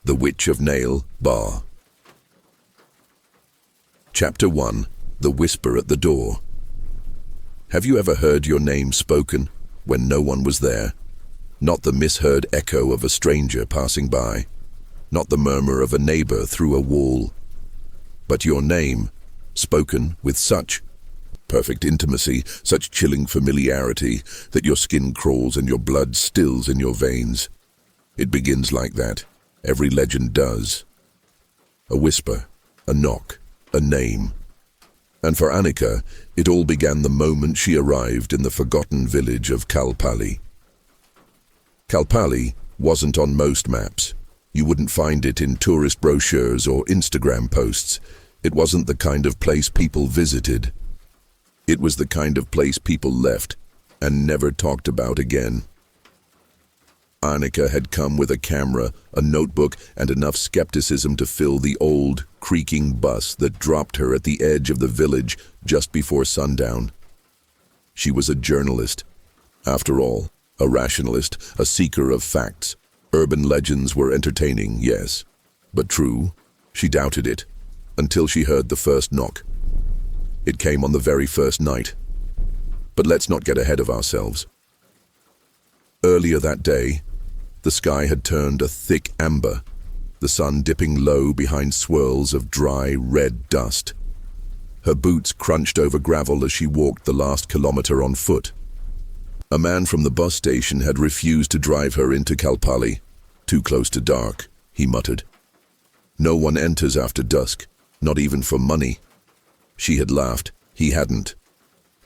The Witch of Nale Ba. Chapter 1. The Whisper at the Door. Have you ever heard your name spoken when no one was there? Not the misheard echo of a stranger passing by, not the murmur of a neighbor through a wall, but your name, spoken with such perfect intimacy, such chilling familiarity, that your skin crawls and your blood stills in your veins. It begins like that. Every legend does. A whisper, a knock, a name. And for Anika, it all began the moment she arrived in the forgotten village of Kalpali. Kalpali wasn't on most maps. You wouldn't find it in tourist brochures or Instagram posts. It wasn't the kind of place people visited. It was the kind of place people left and never talked about again. Anika had come with a camera, a notebook, and enough skepticism to fill the old, creaking bus that dropped her at the edge of the village just before sundown. She was a journalist. After all, a rationalist, a seeker of facts. Urban legends were entertaining, yes, but true? She doubted it, until she heard the first knock. It came on the very first night. But let's not get ahead of ourselves. Earlier that day, the sky had turned a thick amber, the sun dipping low behind swirls of dry, red dust. Her boots crunched over gravel as she walked the last kilometer on foot. A man from the bus station had refused to drive her into Kalpali. Too close to dark, he muttered. No one enters after dusk, not even for money. She had laughed. He hadn't.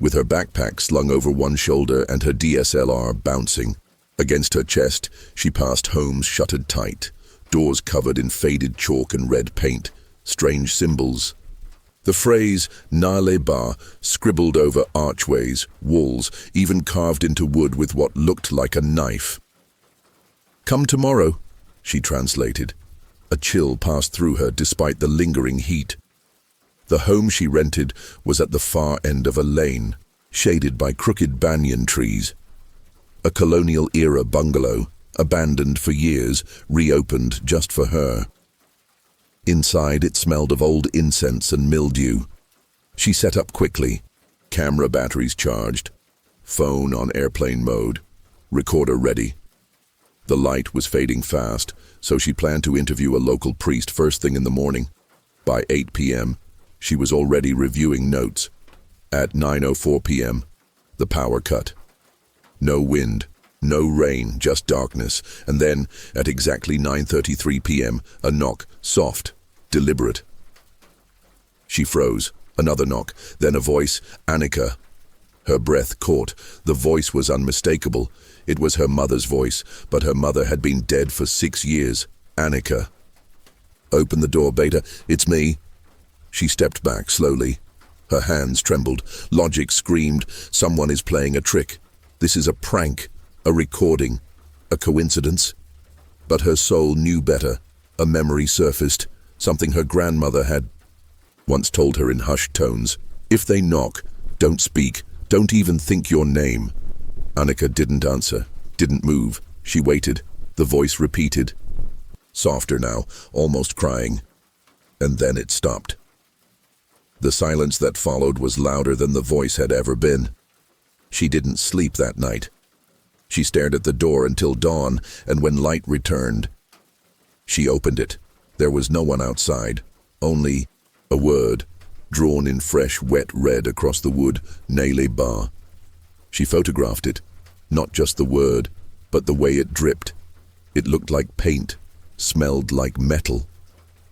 With her backpack slung over one shoulder and her DSLR bouncing against her chest, she passed homes shuttered tight, doors covered in faded chalk and red paint, strange symbols. The phrase Nale Ba scribbled over archways, walls, even carved into wood with what looked like a knife. "Come tomorrow," she translated. A chill passed through her despite the lingering heat. The home she rented was at the far end of a lane, shaded by crooked banyan trees. A colonial-era bungalow, abandoned for years, reopened just for her. Inside, it smelled of old incense and mildew. She set up quickly, camera batteries charged, phone on airplane mode, recorder ready. The light was fading fast, so she planned to interview a local priest first thing in the morning. By 8 p.m., she was already reviewing notes. At 9:04 p.m., the power cut. No wind, no rain, just darkness. And then, at exactly 9:33 p.m., a knock, soft, deliberate. She froze. Another knock, then a voice, "Anika." Her breath caught. The voice was unmistakable. It was her mother's voice, but her mother had been dead for 6 years. "Anika." "Open the door, Beta. It's me." She stepped back slowly. Her hands trembled. Logic screamed, someone is playing a trick. This is a prank, a recording, a coincidence. But her soul knew better. A memory surfaced, something her grandmother had once told her in hushed tones. "If they knock, don't speak, don't even think your name." Anika didn't answer, didn't move. She waited. The voice repeated, softer now, almost crying. And then it stopped. The silence that followed was louder than the voice had ever been. She didn't sleep that night. She stared at the door until dawn, and when light returned, she opened it. There was no one outside, only a word, drawn in fresh, wet red across the wood, Nale Ba. She photographed it, not just the word, but the way it dripped. It looked like paint, smelled like metal,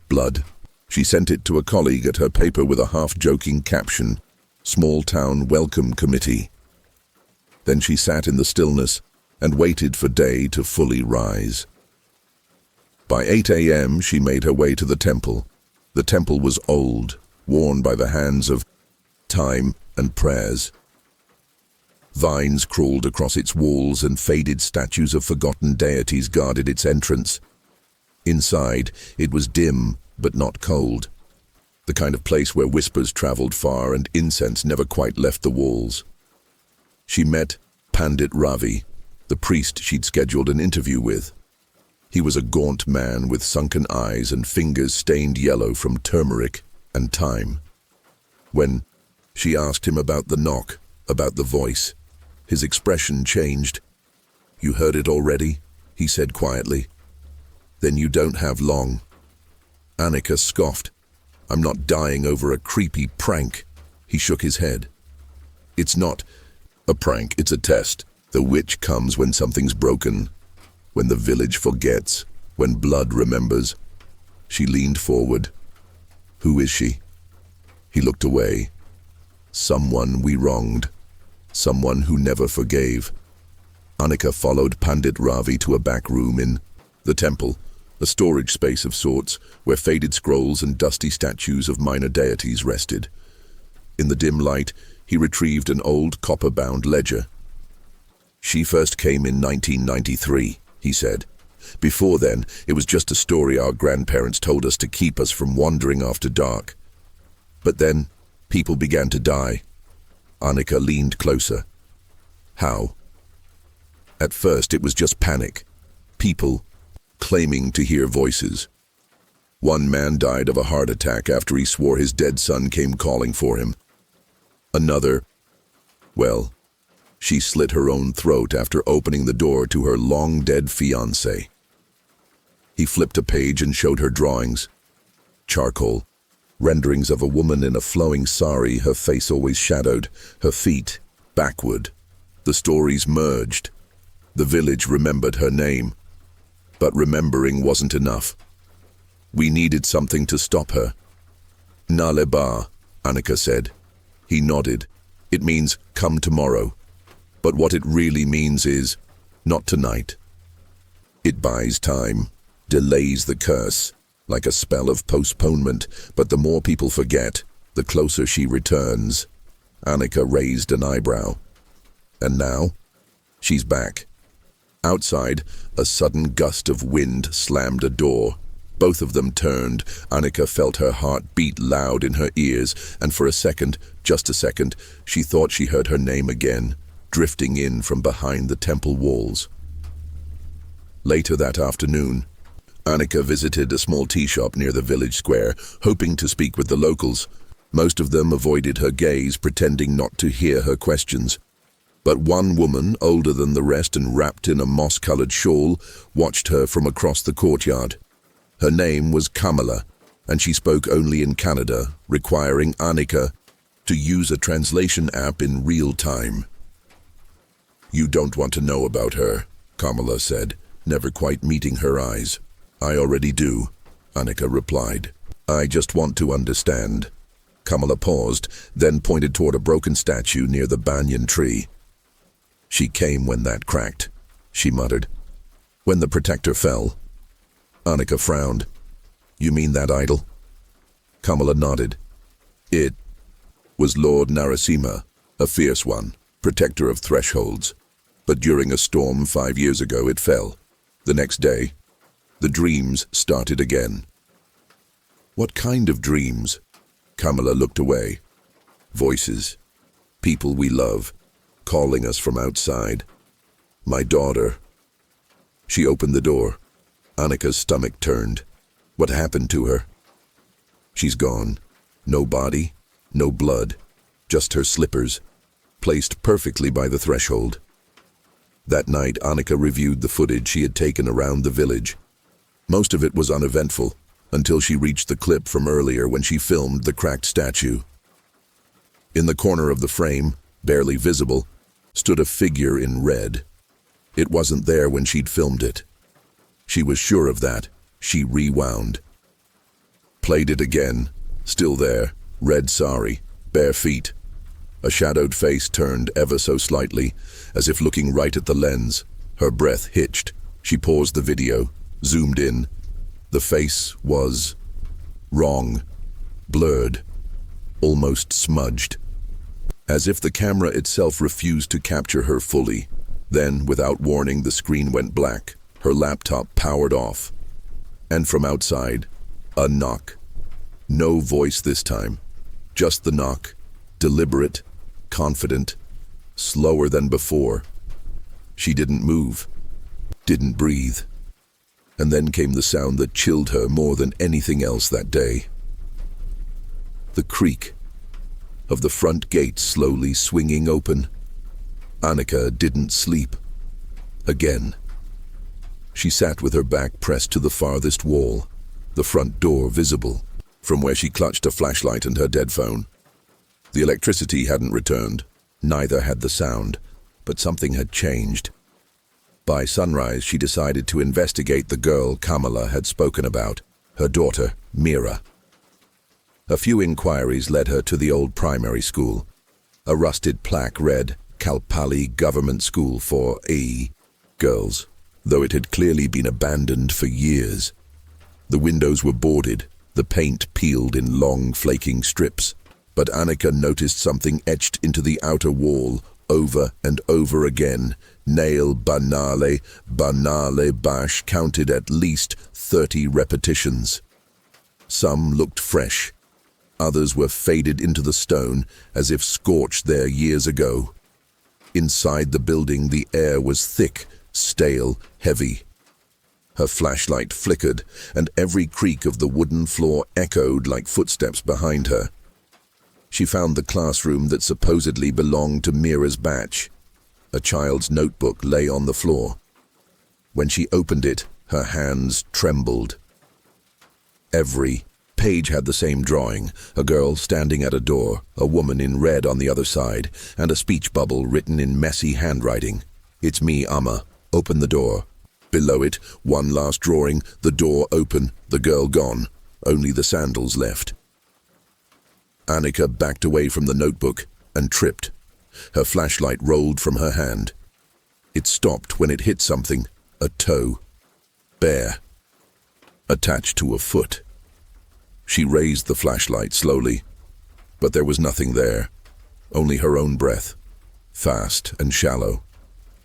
blood. She sent it to a colleague at her paper with a half-joking caption, "Small Town Welcome Committee." Then she sat in the stillness and waited for day to fully rise. By 8 a.m., she made her way to the temple. The temple was old, worn by the hands of time and prayers. Vines crawled across its walls and faded statues of forgotten deities guarded its entrance. Inside, it was dim, but not cold. The kind of place where whispers traveled far and incense never quite left the walls. She met Pandit Ravi, the priest she'd scheduled an interview with. He was a gaunt man with sunken eyes and fingers stained yellow from turmeric and thyme. When she asked him about the knock, about the voice, his expression changed. "You heard it already?" he said quietly. "Then you don't have long." Anika scoffed. "I'm not dying over a creepy prank." He shook his head. "It's not a prank, it's a test. The witch comes when something's broken, when the village forgets, when blood remembers." She leaned forward. "Who is she?" He looked away. "Someone we wronged. Someone who never forgave." Anika followed Pandit Ravi to a back room in the temple, a storage space of sorts, where faded scrolls and dusty statues of minor deities rested. In the dim light, he retrieved an old copper-bound ledger. "She first came in 1993, he said. "Before then, it was just a story our grandparents told us to keep us from wandering after dark. But then, people began to die." Anika leaned closer. "How?" "At first, it was just panic. People claiming to hear voices. One man died of a heart attack after he swore his dead son came calling for him. Another, well, she slit her own throat after opening the door to her long-dead fiancé." He flipped a page and showed her drawings. Charcoal, renderings of a woman in a flowing sari, her face always shadowed, her feet backward. The stories merged. The village remembered her name. But remembering wasn't enough. We needed something to stop her. "Nale Ba," Anika said. He nodded. "It means come tomorrow. But what it really means is not tonight." It buys time, delays the curse, like a spell of postponement, but the more people forget, the closer she returns. Anika raised an eyebrow. "And now?" "She's back." Outside, a sudden gust of wind slammed a door. Both of them turned. Anika felt her heart beat loud in her ears, and for a second, just a second, she thought she heard her name again, drifting in from behind the temple walls. Later that afternoon, Anika visited a small tea shop near the village square, hoping to speak with the locals. Most of them avoided her gaze, pretending not to hear her questions. But one woman, older than the rest and wrapped in a moss-colored shawl, watched her from across the courtyard. Her name was Kamala, and she spoke only in Kannada, requiring Anika to use a translation app in real time. "You don't want to know about her," Kamala said, never quite meeting her eyes. "I already do," Anika replied. "I just want to understand." Kamala paused, then pointed toward a broken statue near the banyan tree. "She came when that cracked," she muttered. "When the protector fell." Anika frowned. "You mean that idol?" Kamala nodded. "It was Lord Narasimha, a fierce one, protector of thresholds. But during a storm 5 years ago it fell. The next day, the dreams started again." "What kind of dreams?" Kamala looked away. "Voices. People we love, calling us from outside. My daughter." She opened the door. Anika's stomach turned. What happened to her? "She's gone. No body, no blood, just her slippers, placed perfectly by the threshold." That night, Anika reviewed the footage she had taken around the village. Most of it was uneventful, until she reached the clip from earlier when she filmed the cracked statue. In the corner of the frame, barely visible, stood a figure in red. It wasn't there when she'd filmed it. She was sure of that. She rewound. Played it again. Still there. Red sari. Bare feet. A shadowed face turned ever so slightly, as if looking right at the lens. Her breath hitched. She paused the video. Zoomed in. The face was wrong. Blurred. Almost smudged. As if the camera itself refused to capture her fully. Then, without warning, the screen went black. Her laptop powered off. And from outside, a knock. No voice this time. Just the knock. Deliberate, confident, slower than before. She didn't move. Didn't breathe. And then came the sound that chilled her more than anything else that day. The creak of the front gate slowly swinging open. Anika didn't sleep. Again. She sat with her back pressed to the farthest wall, the front door visible, from where she clutched a flashlight and her dead phone. The electricity hadn't returned, neither had the sound, but something had changed. By sunrise, she decided to investigate the girl Kamala had spoken about, her daughter, Mira. A few inquiries led her to the old primary school. A rusted plaque read, Kalpali Government School for A girls, though it had clearly been abandoned for years. The windows were boarded, the paint peeled in long, flaking strips. But Anika noticed something etched into the outer wall, over and over again. Nale Ba, Nale Bash counted at least 30 repetitions. Some looked fresh. Others were faded into the stone, as if scorched there years ago. Inside the building, the air was thick, stale, heavy. Her flashlight flickered, and every creak of the wooden floor echoed like footsteps behind her. She found the classroom that supposedly belonged to Mira's batch. A child's notebook lay on the floor. When she opened it, her hands trembled. Every page had the same drawing, a girl standing at a door, a woman in red on the other side, and a speech bubble written in messy handwriting. "It's me, Amma. Open the door." Below it, one last drawing, the door open, the girl gone, only the sandals left. Anika backed away from the notebook and tripped. Her flashlight rolled from her hand. It stopped when it hit something, a toe, bare, attached to a foot. She raised the flashlight slowly, but there was nothing there, only her own breath, fast and shallow,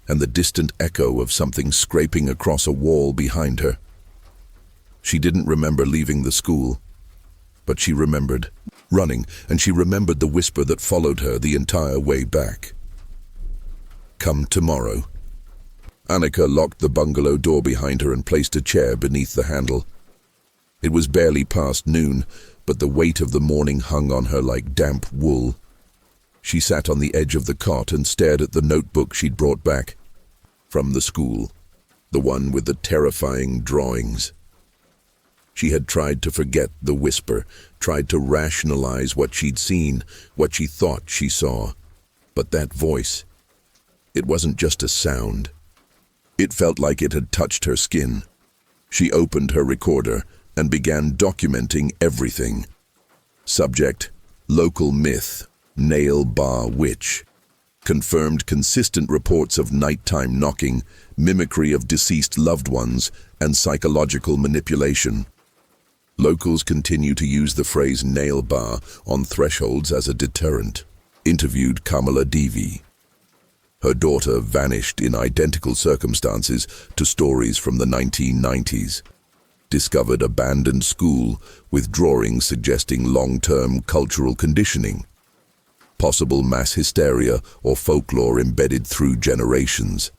and the distant echo of something scraping across a wall behind her. She didn't remember leaving the school, but she remembered running, and she remembered the whisper that followed her the entire way back. "Come tomorrow." Anika locked the bungalow door behind her and placed a chair beneath the handle. It was barely past noon, but the weight of the morning hung on her like damp wool. She sat on the edge of the cot and stared at the notebook she'd brought back from the school, the one with the terrifying drawings. She had tried to forget the whisper, tried to rationalize what she'd seen, what she thought she saw. But that voice, it wasn't just a sound. It felt like it had touched her skin. She opened her recorder and began documenting everything. Subject, local myth, Nale Ba witch. Confirmed consistent reports of nighttime knocking, mimicry of deceased loved ones, and psychological manipulation. Locals continue to use the phrase Nale Ba on thresholds as a deterrent. Interviewed Kamala Devi. Her daughter vanished in identical circumstances to stories from the 1990s. Discovered abandoned school with drawings suggesting long-term cultural conditioning. Possible mass hysteria or folklore embedded through generations.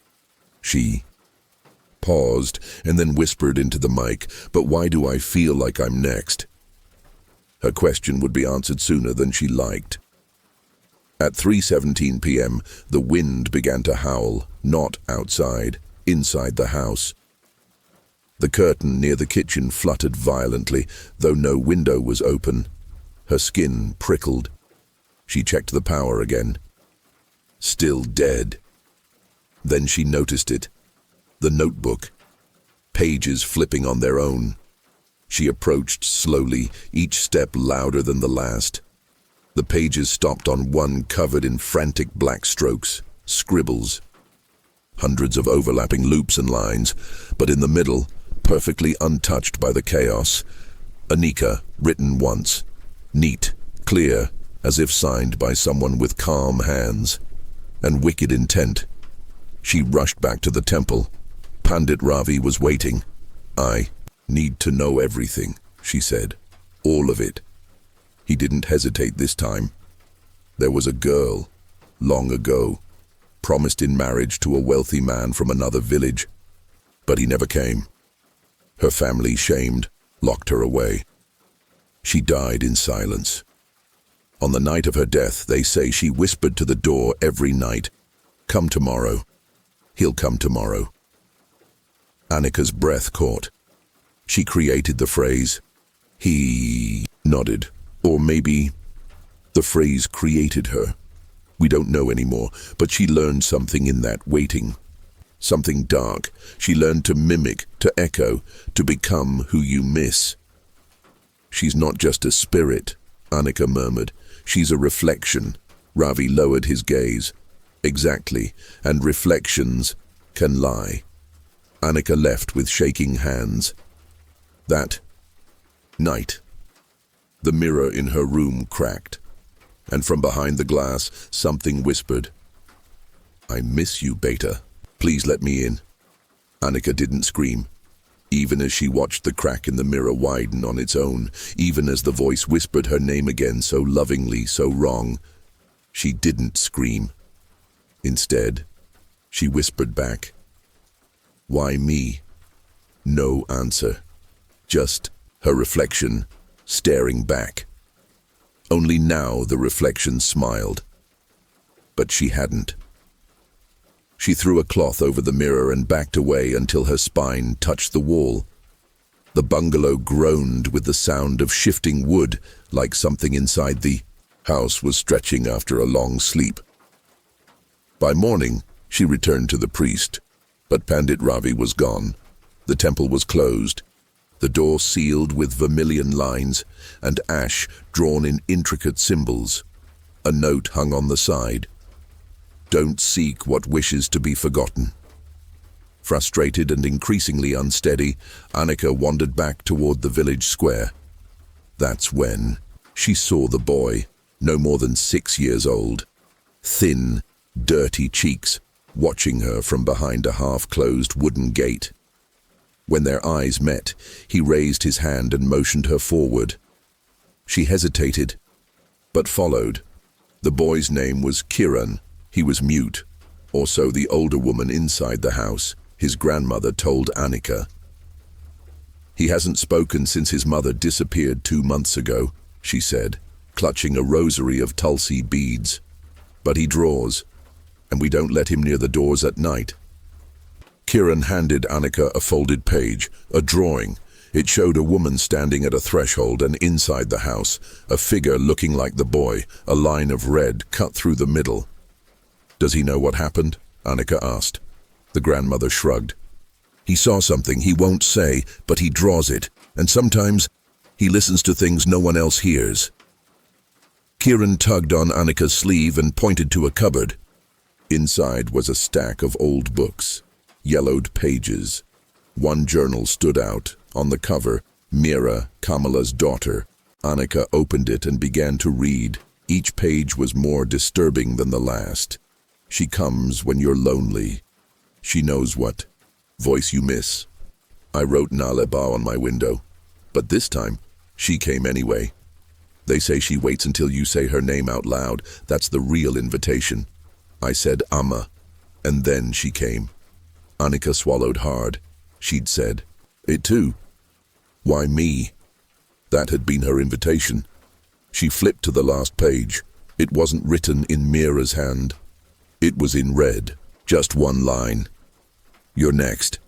She paused and then whispered into the mic, "But why do I feel like I'm next?" Her question would be answered sooner than she liked. At 3:17 p.m., the wind began to howl, not outside, inside the house. The curtain near the kitchen fluttered violently, though no window was open. Her skin prickled. She checked the power again. Still dead. Then she noticed it. The notebook. Pages flipping on their own. She approached slowly, each step louder than the last. The pages stopped on one covered in frantic black strokes, scribbles. Hundreds of overlapping loops and lines, but in the middle, perfectly untouched by the chaos, Anika, written once. Neat, clear, as if signed by someone with calm hands and wicked intent. She rushed back to the temple. Pandit Ravi was waiting. "I need to know everything," she said. "All of it." He didn't hesitate this time. There was a girl, long ago, promised in marriage to a wealthy man from another village, but he never came. Her family shamed, locked her away. She died in silence. On the night of her death, they say she whispered to the door every night, "Come tomorrow. He'll come tomorrow." Anika's breath caught. She created the phrase. He nodded. Or maybe the phrase created her. We don't know anymore, but she learned something in that waiting. Something dark. She learned to mimic, to echo, to become who you miss. "She's not just a spirit," Anika murmured. "She's a reflection." Ravi lowered his gaze. "Exactly, and reflections can lie." Anika left with shaking hands. That night, the mirror in her room cracked, and from behind the glass, something whispered, "I miss you, Beta. Please let me in." Anika didn't scream, even as she watched the crack in the mirror widen on its own, even as the voice whispered her name again so lovingly, so wrong. She didn't scream. Instead, she whispered back, "Why me?" No answer. Just her reflection, staring back. Only now the reflection smiled. But she hadn't. She threw a cloth over the mirror and backed away until her spine touched the wall. The bungalow groaned with the sound of shifting wood, like something inside the house was stretching after a long sleep. By morning, she returned to the priest, but Pandit Ravi was gone. The temple was closed, the door sealed with vermilion lines and ash drawn in intricate symbols. A note hung on the side. "Don't seek what wishes to be forgotten." Frustrated and increasingly unsteady, Anika wandered back toward the village square. That's when she saw the boy, no more than 6 years old, thin, dirty cheeks, watching her from behind a half-closed wooden gate. When their eyes met, he raised his hand and motioned her forward. She hesitated, but followed. The boy's name was Kiran. He was mute, or so the older woman inside the house, his grandmother, told Anika. "He hasn't spoken since his mother disappeared 2 months ago," she said, clutching a rosary of Tulsi beads. "But he draws, and we don't let him near the doors at night." Kiran handed Anika a folded page, a drawing. It showed a woman standing at a threshold, and inside the house, a figure looking like the boy, a line of red cut through the middle. "Does he know what happened?" Anika asked. The grandmother shrugged. "He saw something he won't say, but he draws it, and sometimes he listens to things no one else hears." Kiran tugged on Anika's sleeve and pointed to a cupboard. Inside was a stack of old books, yellowed pages. One journal stood out. On the cover, Meera, Kamala's daughter. Anika opened it and began to read. Each page was more disturbing than the last. "She comes when you're lonely. She knows what voice you miss. I wrote Nale Ba on my window, but this time, she came anyway. They say she waits until you say her name out loud. That's the real invitation. I said Amma, and then she came." Anika swallowed hard. She'd said it too. Why me? That had been her invitation. She flipped to the last page. It wasn't written in Meera's hand. It was in red, just one line. "You're next."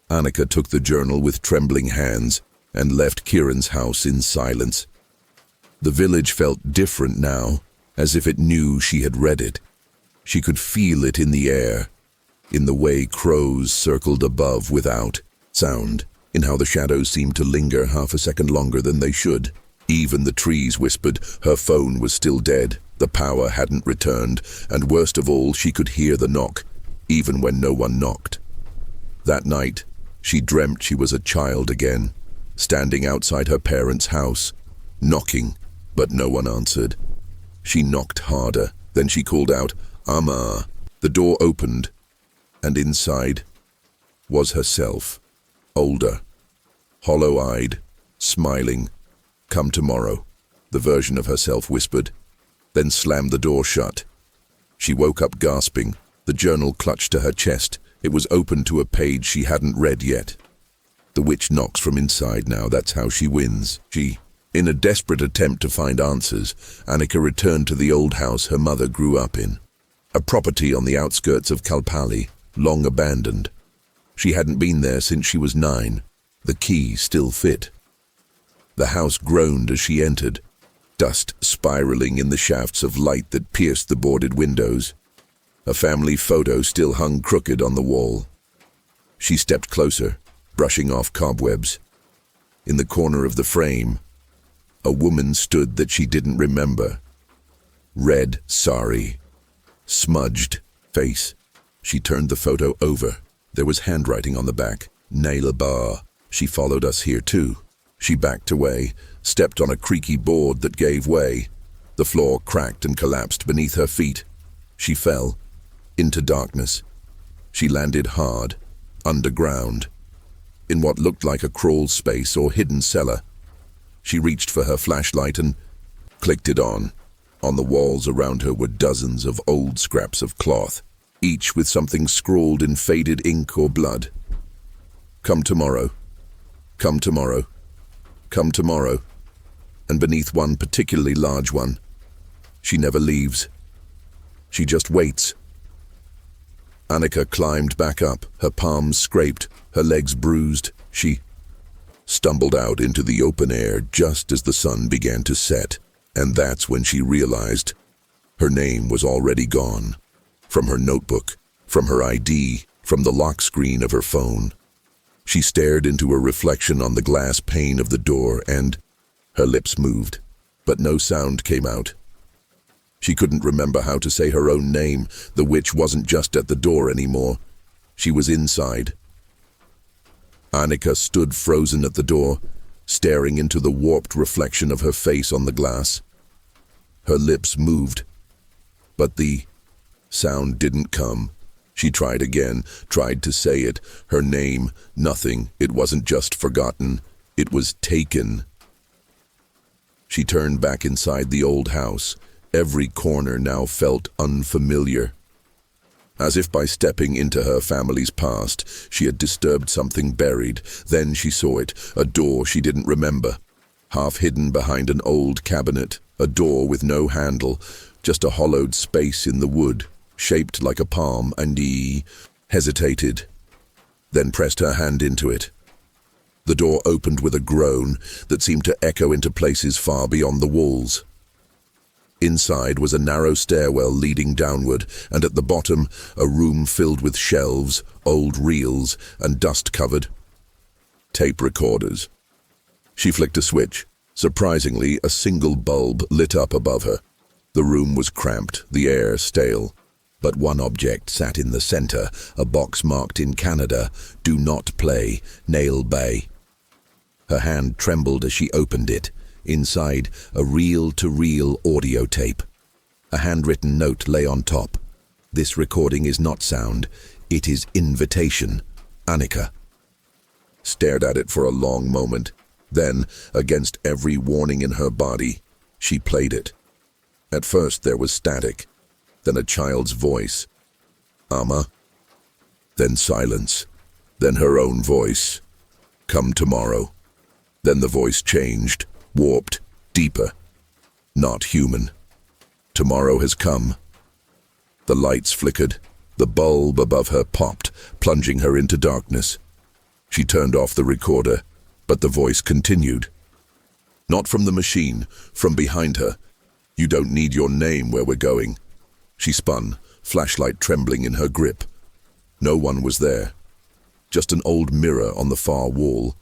Anika took the journal with trembling hands and left Kiran's house in silence. The village felt different now, as if it knew she had read it. She could feel it in the air, in the way crows circled above without sound, in how the shadows seemed to linger half a second longer than they should. Even the trees whispered her phone was still dead, the power hadn't returned, and worst of all, she could hear the knock, even when no one knocked. That night, she dreamt she was a child again, standing outside her parents' house, knocking, but no one answered. She knocked harder, then she called out, "Amma." The door opened, and inside was herself, older, hollow-eyed, smiling. "Come tomorrow," the version of herself whispered, then slammed the door shut. She woke up gasping, the journal clutched to her chest. It was open to a page she hadn't read yet. The witch knocks from inside now, that's how she wins. In a desperate attempt to find answers, Anika returned to the old house her mother grew up in. A property on the outskirts of Kalpali, long abandoned. She hadn't been there since she was 9. The key still fit. The house groaned as she entered, dust spiraling in the shafts of light that pierced the boarded windows. A family photo still hung crooked on the wall. She stepped closer, brushing off cobwebs. In the corner of the frame, a woman stood that she didn't remember. Red sari, smudged face. She turned the photo over. There was handwriting on the back. Nale Ba. She followed us here too. She backed away, stepped on a creaky board that gave way. The floor cracked and collapsed beneath her feet. She fell into darkness. She landed hard, underground, in what looked like a crawl space or hidden cellar. She reached for her flashlight and clicked it on. On the walls around her were dozens of old scraps of cloth, each with something scrawled in faded ink or blood. Come tomorrow. Come tomorrow. Come tomorrow. And beneath one particularly large one, she never leaves. She just waits. Anika climbed back up, her palms scraped, her legs bruised. She stumbled out into the open air just as the sun began to set, and that's when she realized her name was already gone. From her notebook, from her ID, from the lock screen of her phone. She stared into a reflection on the glass pane of the door, and her lips moved, but no sound came out. She couldn't remember how to say her own name. The witch wasn't just at the door anymore. She was inside. Anika stood frozen at the door, staring into the warped reflection of her face on the glass. Her lips moved, but the sound didn't come. She tried again, tried to say it, her name, nothing. It wasn't just forgotten, it was taken. She turned back inside the old house. Every corner now felt unfamiliar. As if by stepping into her family's past, she had disturbed something buried. Then she saw it, a door she didn't remember. Half hidden behind an old cabinet, a door with no handle, just a hollowed space in the wood, shaped like a palm, and he hesitated, then pressed her hand into it. The door opened with a groan that seemed to echo into places far beyond the walls. Inside was a narrow stairwell leading downward, and at the bottom, a room filled with shelves, old reels, and dust-covered tape recorders. She flicked a switch. Surprisingly, a single bulb lit up above her. The room was cramped, the air stale. But one object sat in the center, a box marked in Canada, "Do not play, Nale Ba." Her hand trembled as she opened it. Inside, a reel-to-reel audio tape. A handwritten note lay on top. "This recording is not sound. It is invitation. Anika." Stared at it for a long moment. Then, against every warning in her body, she played it. At first there was static, then a child's voice. "Ama." Then silence. Then her own voice. "Come tomorrow." Then the voice changed. Warped, deeper, not human. Tomorrow has come. The lights flickered. The bulb above her popped, plunging her into darkness. She turned off the recorder, but the voice continued. Not from the machine, from behind her. "You don't need your name where we're going." She spun, flashlight trembling in her grip. No one was there. Just an old mirror on the far wall.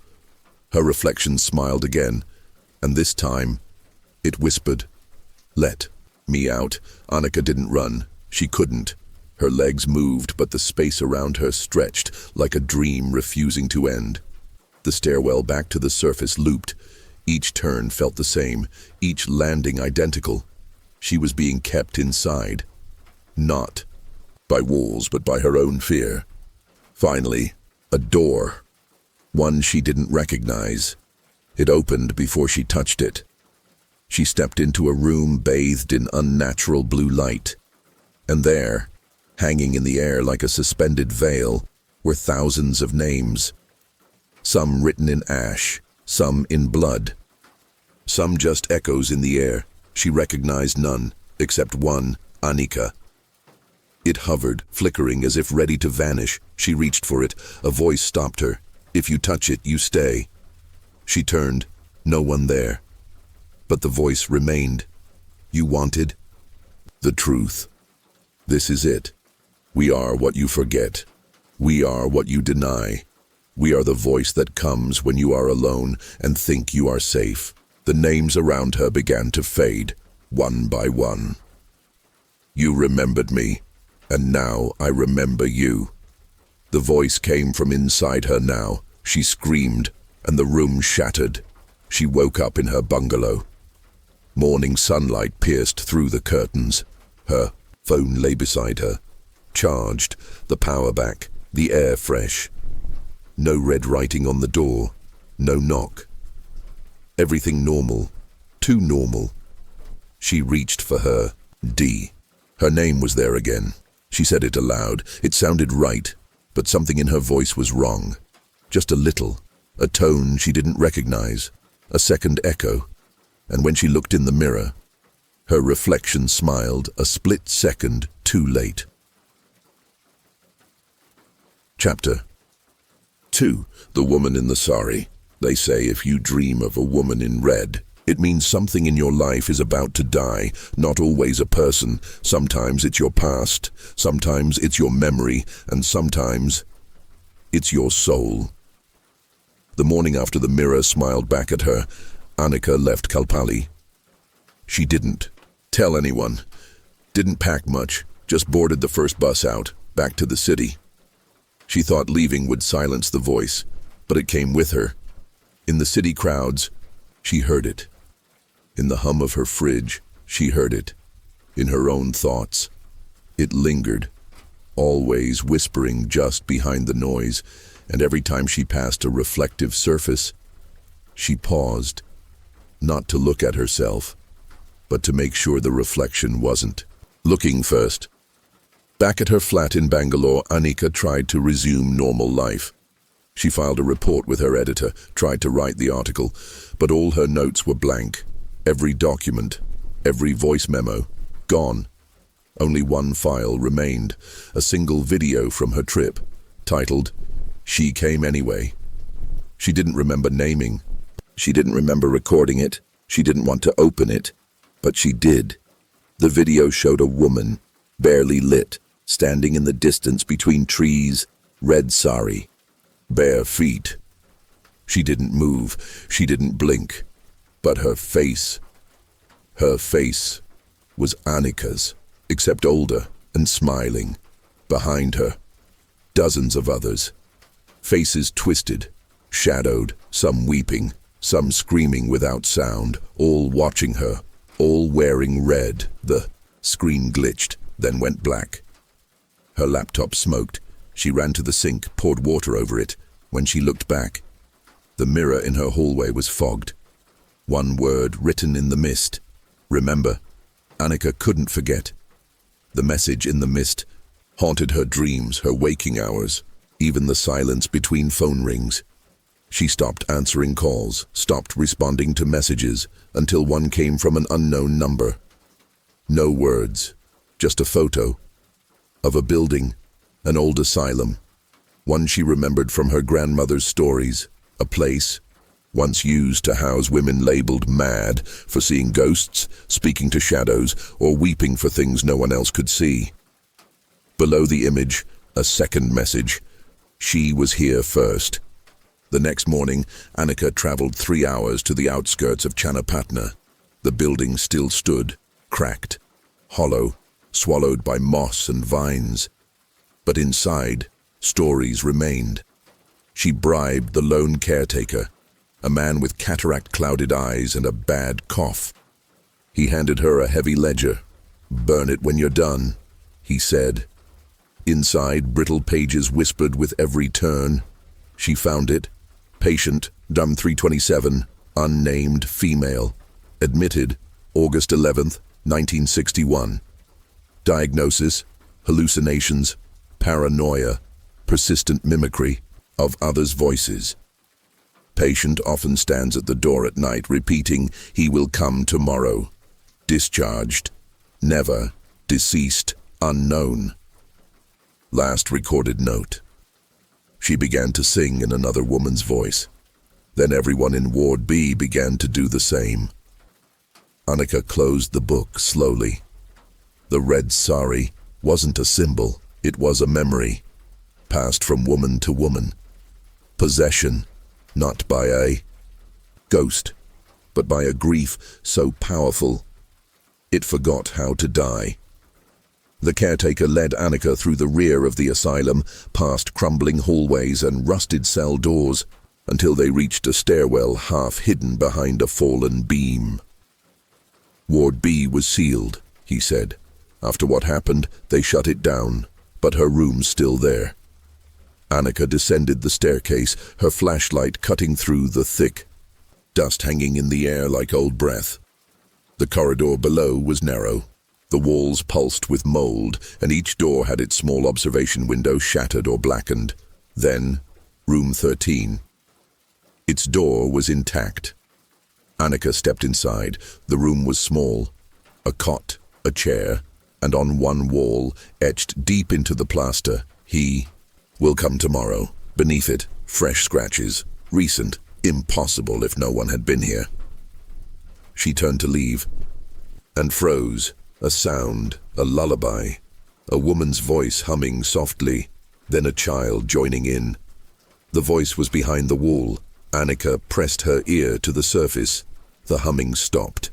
Her reflection smiled again. And this time, it whispered, "Let me out." Anika didn't run. She couldn't. Her legs moved, but the space around her stretched like a dream refusing to end. The stairwell back to the surface looped. Each turn felt the same, each landing identical. She was being kept inside. Not by walls, but by her own fear. Finally, a door. One she didn't recognize. It opened before she touched it. She stepped into a room bathed in unnatural blue light. And there, hanging in the air like a suspended veil, were thousands of names. some written in ash, some in blood. Some just echoes in the air. She recognized none, except one, Anika. It hovered, flickering as if ready to vanish. She reached for it. A voice stopped her. If you touch it, you stay. She turned. No one there. But the voice remained. You wanted? The truth. This is it. We are what you forget. We are what you deny. We are the voice that comes when you are alone and think you are safe. The names around her began to fade, one by one. You remembered me, and now I remember you. The voice came from inside her now. She screamed, and the room shattered. She woke up in her bungalow. Morning sunlight pierced through the curtains. Her phone lay beside her, charged, the power back, the air fresh. No red writing on the door, no knock. Everything normal, too normal. She reached for her D. Her name was there again. She said it aloud. It sounded right, but something in her voice was wrong. Just a little, a tone she didn't recognize, a second echo. And when she looked in the mirror, her reflection smiled a split second too late. Chapter 2. The Woman in the Sari. They say if you dream of a woman in red, it means something in your life is about to die. Not always a person. Sometimes it's your past, sometimes it's your memory, and sometimes it's your soul. The morning after the mirror smiled back at her, Anika left Kalpali. She didn't tell anyone, didn't pack much, just boarded the first bus out, back to the city. She thought leaving would silence the voice, but it came with her. In the city crowds, she heard it. In the hum of her fridge, she heard it. In her own thoughts, it lingered, always whispering just behind the noise, and every time she passed a reflective surface, she paused, not to look at herself, but to make sure the reflection wasn't looking first. Back at her flat in Bangalore, Anika tried to resume normal life. She filed a report with her editor, tried to write the article, but all her notes were blank. Every document, every voice memo, gone. Only one file remained, a single video from her trip, titled, She Came Anyway. She didn't remember naming. She didn't remember recording it. She didn't want to open it, but she did. The video showed a woman, barely lit, standing in the distance between trees, red sari, bare feet. She didn't move, she didn't blink, but her face was Anika's, except older and smiling. Behind her, dozens of others, faces twisted, shadowed, some weeping, some screaming without sound, all watching her, all wearing red. The screen glitched, then went black. Her laptop smoked. She ran to the sink, poured water over it. When she looked back, the mirror in her hallway was fogged. One word written in the mist. Remember. Anika couldn't forget. The message in the mist haunted her dreams, her waking hours, even the silence between phone rings. She stopped answering calls, stopped responding to messages, until one came from an unknown number. No words, just a photo of a building, an old asylum, one she remembered from her grandmother's stories, a place once used to house women labeled mad for seeing ghosts, speaking to shadows, or weeping for things no one else could see. Below the image, a second message. She was here first. The next morning, Anika traveled 3 hours to the outskirts of Channapatna. The building still stood, cracked, hollow, swallowed by moss and vines. But inside, stories remained. She bribed the lone caretaker, a man with cataract-clouded eyes and a bad cough. He handed her a heavy ledger. "Burn it when you're done," he said. Inside, brittle pages whispered with every turn. She found it. Patient, Dum 327, unnamed female. Admitted, August 11th, 1961. Diagnosis, hallucinations, paranoia, persistent mimicry of others' voices. Patient often stands at the door at night, repeating, "He will come tomorrow." Discharged. Never. Deceased. Unknown. Last recorded note. She began to sing in another woman's voice. Then everyone in Ward B began to do the same. Anika closed the book slowly. The red sari wasn't a symbol, it was a memory, passed from woman to woman. Possession, not by a ghost, but by a grief so powerful it forgot how to die. The caretaker led Anika through the rear of the asylum, past crumbling hallways and rusted cell doors, until they reached a stairwell half hidden behind a fallen beam. Ward B was sealed, he said. After what happened, they shut it down, but her room's still there. Anika descended the staircase, her flashlight cutting through the thick dust hanging in the air like old breath. The corridor below was narrow. The walls pulsed with mold, and each door had its small observation window shattered or blackened. Then, room 13. Its door was intact. Anika stepped inside. The room was small. A cot, a chair, and on one wall, etched deep into the plaster, "He will come tomorrow." Beneath it, fresh scratches. Recent. Impossible if no one had been here. She turned to leave, and froze. A sound, a lullaby, a woman's voice humming softly, then a child joining in. The voice was behind the wall. Anika pressed her ear to the surface. The humming stopped.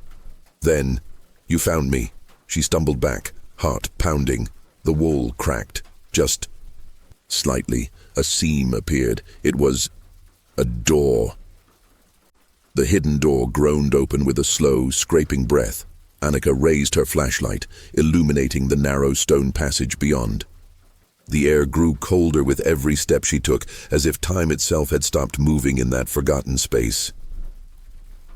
Then, "You found me." She stumbled back, heart pounding. The wall cracked, just slightly. A seam appeared. It was a door. The hidden door groaned open with a slow, scraping breath. Anika raised her flashlight, illuminating the narrow stone passage beyond. The air grew colder with every step she took, as if time itself had stopped moving in that forgotten space.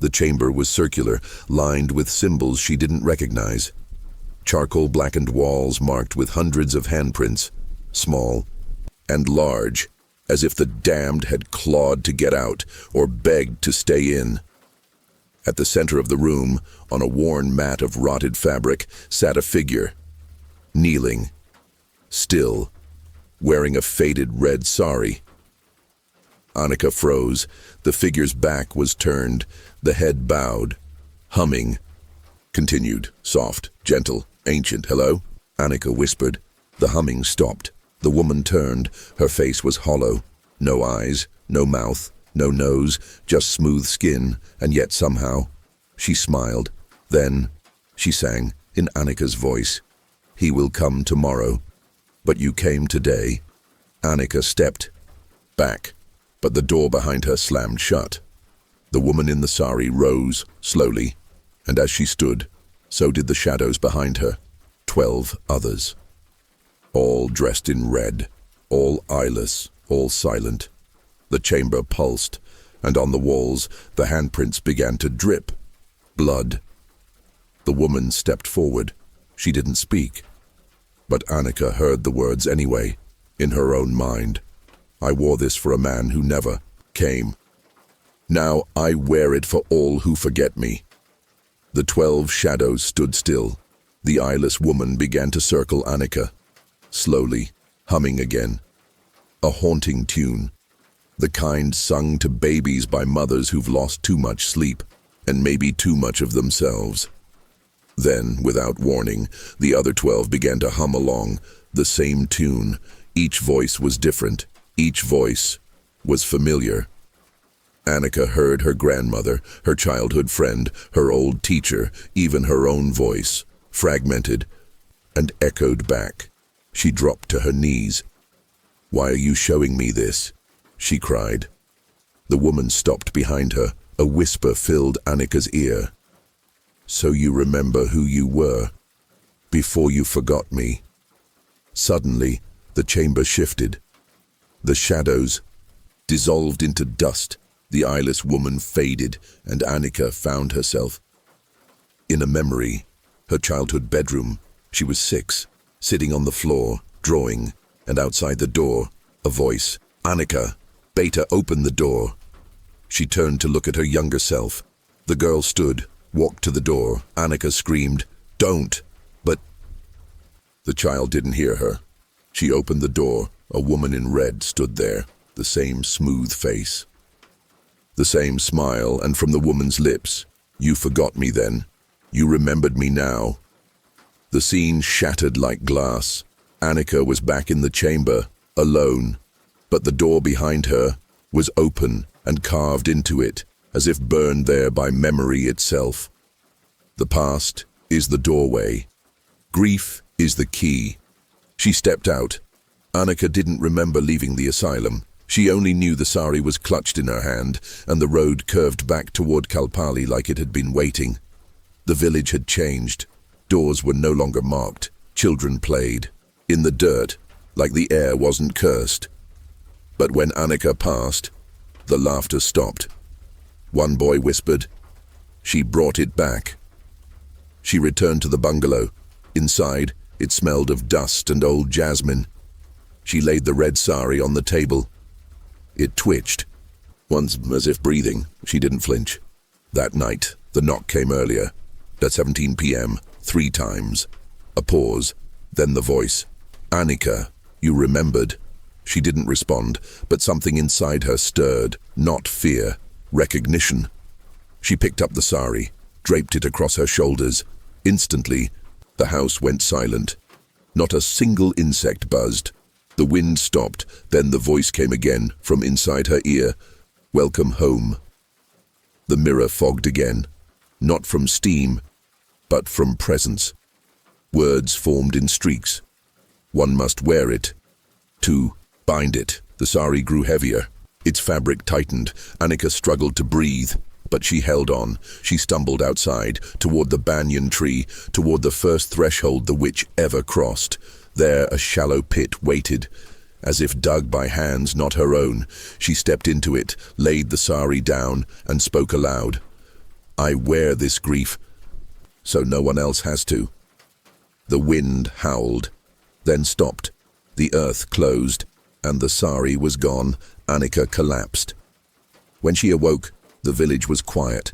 The chamber was circular, lined with symbols she didn't recognize. Charcoal-blackened walls marked with hundreds of handprints, small and large, as if the damned had clawed to get out or begged to stay in. At the center of the room, on a worn mat of rotted fabric, sat a figure, kneeling, still, wearing a faded red sari. Anika froze. The figure's back was turned, the head bowed, humming. Continued, soft, gentle, ancient. "Hello?" Anika whispered. The humming stopped. The woman turned. Her face was hollow. No eyes, no mouth, no nose, just smooth skin, and yet somehow she smiled. Then she sang in Anika's voice, "He will come tomorrow, but you came today." Anika stepped back, but the door behind her slammed shut. The woman in the sari rose slowly, and as she stood, so did the shadows behind her. 12 others. All dressed in red, all eyeless, all silent. The chamber pulsed, and on the walls the handprints began to drip. Blood. The woman stepped forward. She didn't speak. But Anika heard the words anyway, in her own mind. "I wore this for a man who never came. Now I wear it for all who forget me." The 12 shadows stood still. The eyeless woman began to circle Anika, slowly, humming again. A haunting tune, the kind sung to babies by mothers who've lost too much sleep, and maybe too much of themselves. Then, without warning, the other 12 began to hum along, the same tune. Each voice was different. Each voice was familiar. Anika heard her grandmother, her childhood friend, her old teacher, even her own voice, fragmented and echoed back. She dropped to her knees. "Why are you showing me this?" she cried. The woman stopped behind her. A whisper filled Anika's ear. "So you remember who you were, before you forgot me." Suddenly, the chamber shifted. The shadows dissolved into dust. The eyeless woman faded, and Anika found herself in a memory, her childhood bedroom. She was 6, sitting on the floor, drawing, and outside the door, a voice. "Anika, Beta, open the door." She turned to look at her younger self. The girl stood, walked to the door. Anika screamed, "Don't!" But the child didn't hear her. She opened the door. A woman in red stood there, the same smooth face, the same smile, and from the woman's lips, "You forgot me then. You remembered me now." The scene shattered like glass. Anika was back in the chamber, alone, but the door behind her was open and carved into it, as if burned there by memory itself. The past is the doorway. Grief is the key. She stepped out. Anika didn't remember leaving the asylum. She only knew the sari was clutched in her hand, and the road curved back toward Kalpali like it had been waiting. The village had changed. Doors were no longer marked. Children played in the dirt, like the air wasn't cursed. But when Anika passed, the laughter stopped. One boy whispered, "She brought it back." She returned to the bungalow. Inside, it smelled of dust and old jasmine. She laid the red sari on the table. It twitched, once as if breathing. She didn't flinch. That night, the knock came earlier, at 17 p.m., 3 times. A pause, then the voice, "Anika, you remembered." She didn't respond, but something inside her stirred, not fear, recognition. She picked up the sari, draped it across her shoulders. Instantly, the house went silent. Not a single insect buzzed. The wind stopped, then the voice came again from inside her ear, "Welcome home." The mirror fogged again, not from steam, but from presence. Words formed in streaks. 1 must wear it. 2, bind it. The sari grew heavier. Its fabric tightened. Anika struggled to breathe, but she held on. She stumbled outside, toward the banyan tree, toward the first threshold the witch ever crossed. There, a shallow pit waited, as if dug by hands not her own. She stepped into it, laid the sari down, and spoke aloud. "I wear this grief, so no one else has to." The wind howled, then stopped. The earth closed, and the sari was gone. Anika collapsed. When she awoke, the village was quiet,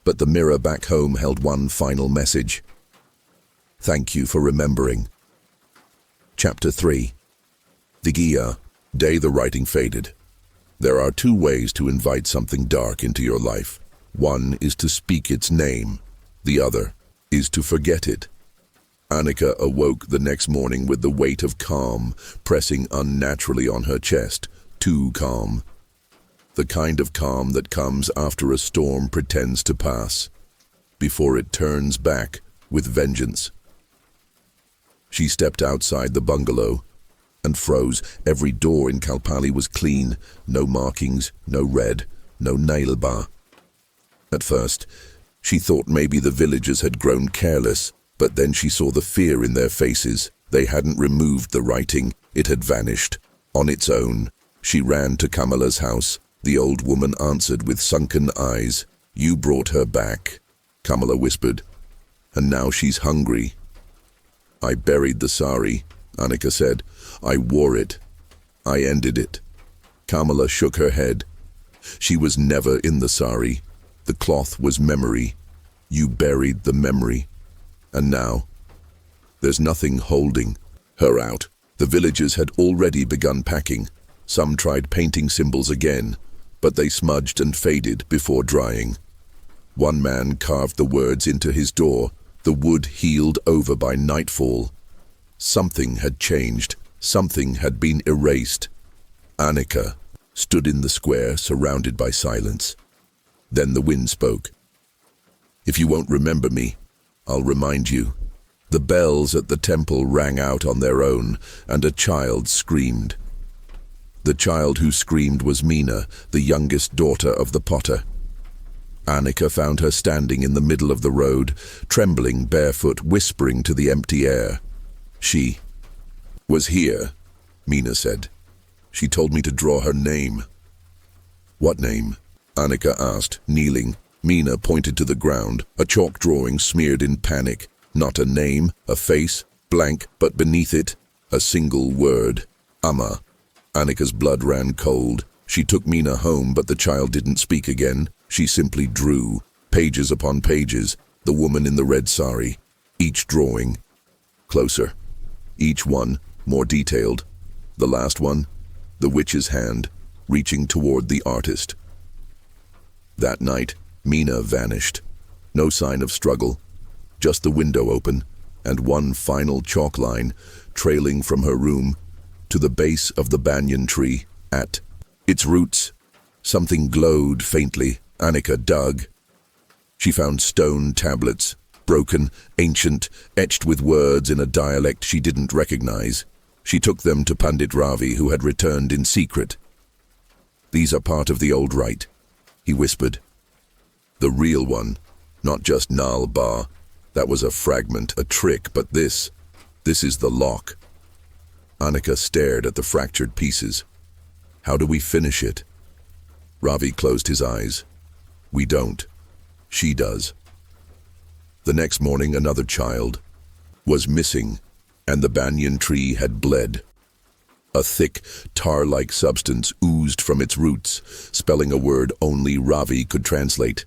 but the mirror back home held one final message. "Thank you for remembering." Chapter 3. Digiya. Day the writing faded. There are 2 ways to invite something dark into your life. One is to speak its name. The other is to forget it. Anika awoke the next morning with the weight of calm pressing unnaturally on her chest. Too calm. The kind of calm that comes after a storm pretends to pass, before it turns back with vengeance. She stepped outside the bungalow and froze. Every door in Kalpali was clean. No markings, no red, no Nale Ba. At first, she thought maybe the villagers had grown careless, but then she saw the fear in their faces. They hadn't removed the writing. It had vanished. On its own, she ran to Kamala's house. The old woman answered with sunken eyes. "You brought her back," Kamala whispered, "and now she's hungry." "I buried the sari," Anika said. "I wore it. I ended it." Kamala shook her head. She was never in the sari. The cloth was memory. You buried the memory. And now, there's nothing holding her out. The villagers had already begun packing. Some tried painting symbols again, but they smudged and faded before drying. One man carved the words into his door. The wood healed over by nightfall. Something had changed. Something had been erased. Anika stood in the square, surrounded by silence. Then the wind spoke. "If you won't remember me, I'll remind you." The bells at the temple rang out on their own, and a child screamed. The child who screamed was Meena, the youngest daughter of the potter. Anika found her standing in the middle of the road, trembling, barefoot, whispering to the empty air. "She was here," Meena said. "She told me to draw her name." "What name?" Anika asked, kneeling. Meena pointed to the ground, a chalk drawing smeared in panic. Not a name, a face, blank, but beneath it, a single word. Amma. Anika's blood ran cold. She took Mina home, but the child didn't speak again. She simply drew, pages upon pages, the woman in the red sari, each drawing closer, each one more detailed. The last one, the witch's hand, reaching toward the artist. That night, Mina vanished. No sign of struggle, just the window open, and one final chalk line trailing from her room to the base of the banyan tree. At its roots, something glowed faintly. Anika dug. She found stone tablets, broken, ancient, etched with words in a dialect she didn't recognize. She took them to Pandit Ravi, who had returned in secret. "These are part of the old rite," he whispered. "The real one, not just Nale Ba. That was a fragment, a trick, but this is the lock." Anika stared at the fractured pieces. "How do we finish it?" Ravi closed his eyes. "We don't. She does." The next morning, another child was missing, and the banyan tree had bled. A thick, tar-like substance oozed from its roots, spelling a word only Ravi could translate.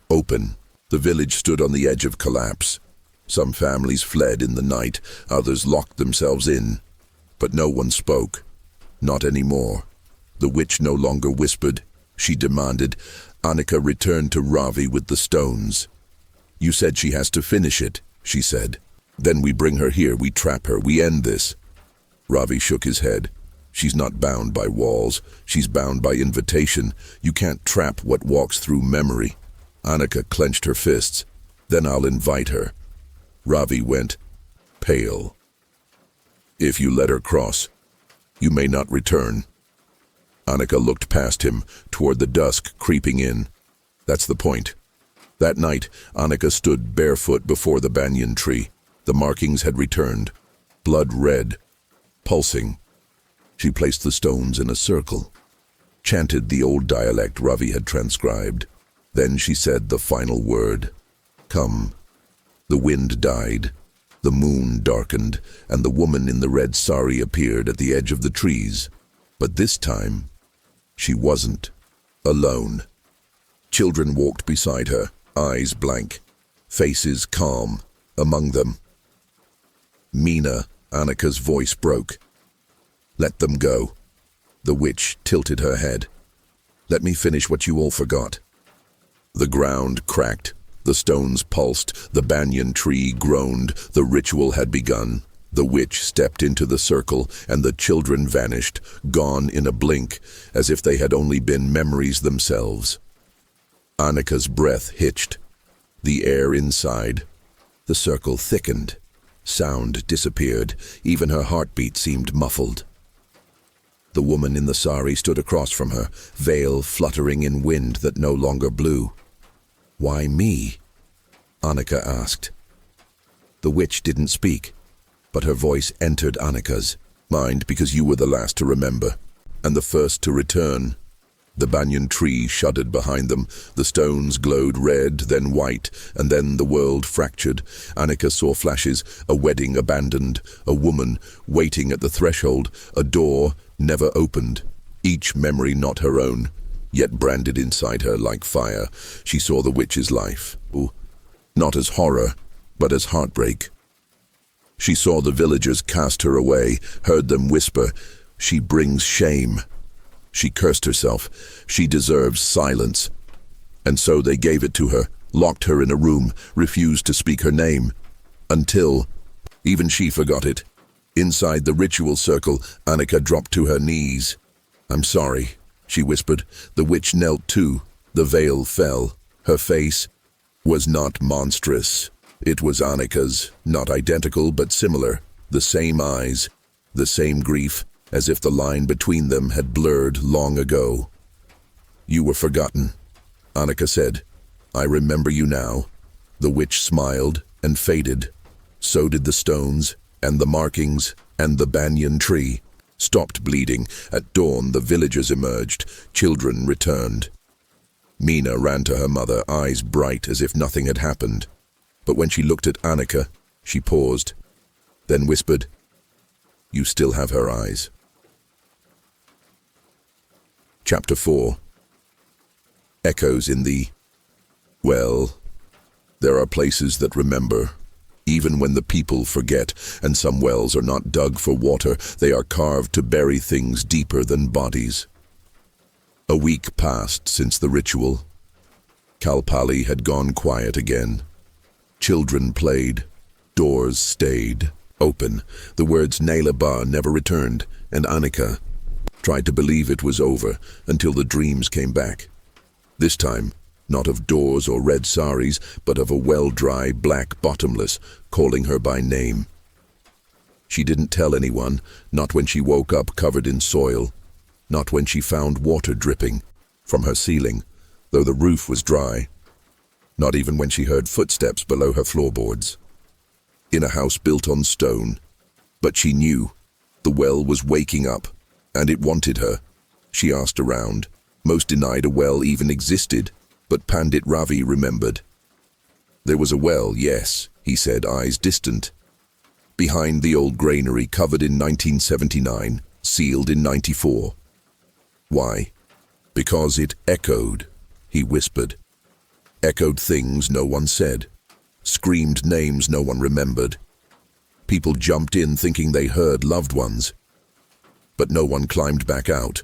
Open. The village stood on the edge of collapse. Some families fled in the night, others locked themselves in. But no one spoke. Not anymore. The witch no longer whispered. She demanded. Anika returned to Ravi with the stones. "You said she has to finish it," she said. "Then we bring her here, we trap her, we end this." Ravi shook his head. "She's not bound by walls. She's bound by invitation. You can't trap what walks through memory." Anika clenched her fists. "Then I'll invite her." Ravi went pale. "If you let her cross, you may not return." Anika looked past him, toward the dusk creeping in. "That's the point." That night, Anika stood barefoot before the banyan tree. The markings had returned, blood red, pulsing. She placed the stones in a circle, chanted the old dialect Ravi had transcribed. Then she said the final word, "Come." The wind died, the moon darkened, and the woman in the red sari appeared at the edge of the trees. But this time, she wasn't alone. Children walked beside her, eyes blank, faces calm. Among them, Mina. Anika's voice broke. "Let them go." The witch tilted her head. "Let me finish what you all forgot." The ground cracked, the stones pulsed, the banyan tree groaned. The ritual had begun. The witch stepped into the circle, and the children vanished, gone in a blink, as if they had only been memories themselves. Anika's breath hitched. The air inside. The circle thickened. Sound disappeared. Even her heartbeat seemed muffled. The woman in the sari stood across from her, veil fluttering in wind that no longer blew. "Why me?" Anika asked. The witch didn't speak, but her voice entered Anika's mind because you were the last to remember, and the first to return. The banyan tree shuddered behind them. The stones glowed red, then white, and then the world fractured. Anika saw flashes, a wedding abandoned, a woman waiting at the threshold, a door never opened, each memory not her own, yet branded inside her like fire. She saw the witch's life, not as horror, but as heartbreak. She saw the villagers cast her away, heard them whisper, "She brings shame." She cursed herself. She deserves silence. And so they gave it to her, locked her in a room, refused to speak her name. Until even she forgot it. Inside the ritual circle, Anika dropped to her knees. "I'm sorry," she whispered. The witch knelt too. The veil fell. Her face was not monstrous. It was Anika's, not identical but similar. The same eyes, the same grief, as if the line between them had blurred long ago. "You were forgotten," Anika said. "I remember you now." The witch smiled and faded. So did the stones, and the markings, and the banyan tree. Stopped bleeding. At dawn, the villagers emerged. Children returned. Mina ran to her mother, eyes bright as if nothing had happened. But when she looked at Anika, she paused, then whispered, "You still have her eyes." Chapter 4. Echoes in the... Well, there are places that remember, even when the people forget, and some wells are not dug for water, they are carved to bury things deeper than bodies. A week passed since the ritual. Kalpali had gone quiet again. Children played. Doors stayed open. The words Nale Ba never returned, and Anika tried to believe it was over until the dreams came back. This time, not of doors or red saris, but of a well-dry, black bottomless, calling her by name. She didn't tell anyone, not when she woke up covered in soil, not when she found water dripping from her ceiling, though the roof was dry, not even when she heard footsteps below her floorboards. In a house built on stone, but she knew the well was waking up, and it wanted her. She asked around. Most denied a well even existed, but Pandit Ravi remembered. There was a well, yes, he said, eyes distant. Behind the old granary, covered in 1979, sealed in 94. Why? Because it echoed, he whispered. Echoed things no one said. Screamed names no one remembered. People jumped in thinking they heard loved ones. But no one climbed back out.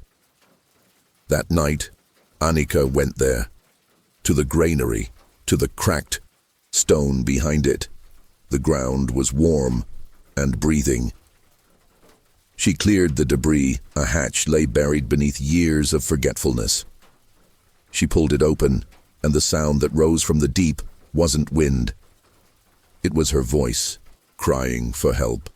That night, Anika went there. To the granary, to the cracked stone behind it. The ground was warm and breathing. She cleared the debris. A hatch lay buried beneath years of forgetfulness. She pulled it open, and the sound that rose from the deep wasn't wind. It was her voice, crying for help.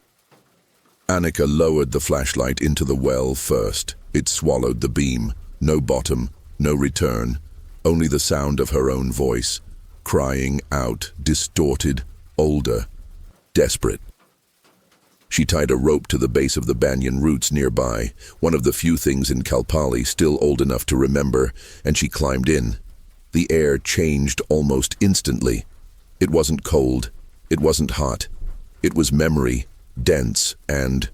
Anika lowered the flashlight into the well first. It swallowed the beam. No bottom, no return. Only the sound of her own voice, crying out, distorted, older, desperate. She tied a rope to the base of the banyan roots nearby, one of the few things in Kalpali still old enough to remember, and she climbed in. The air changed almost instantly. It wasn't cold. It wasn't hot. It was memory, dense and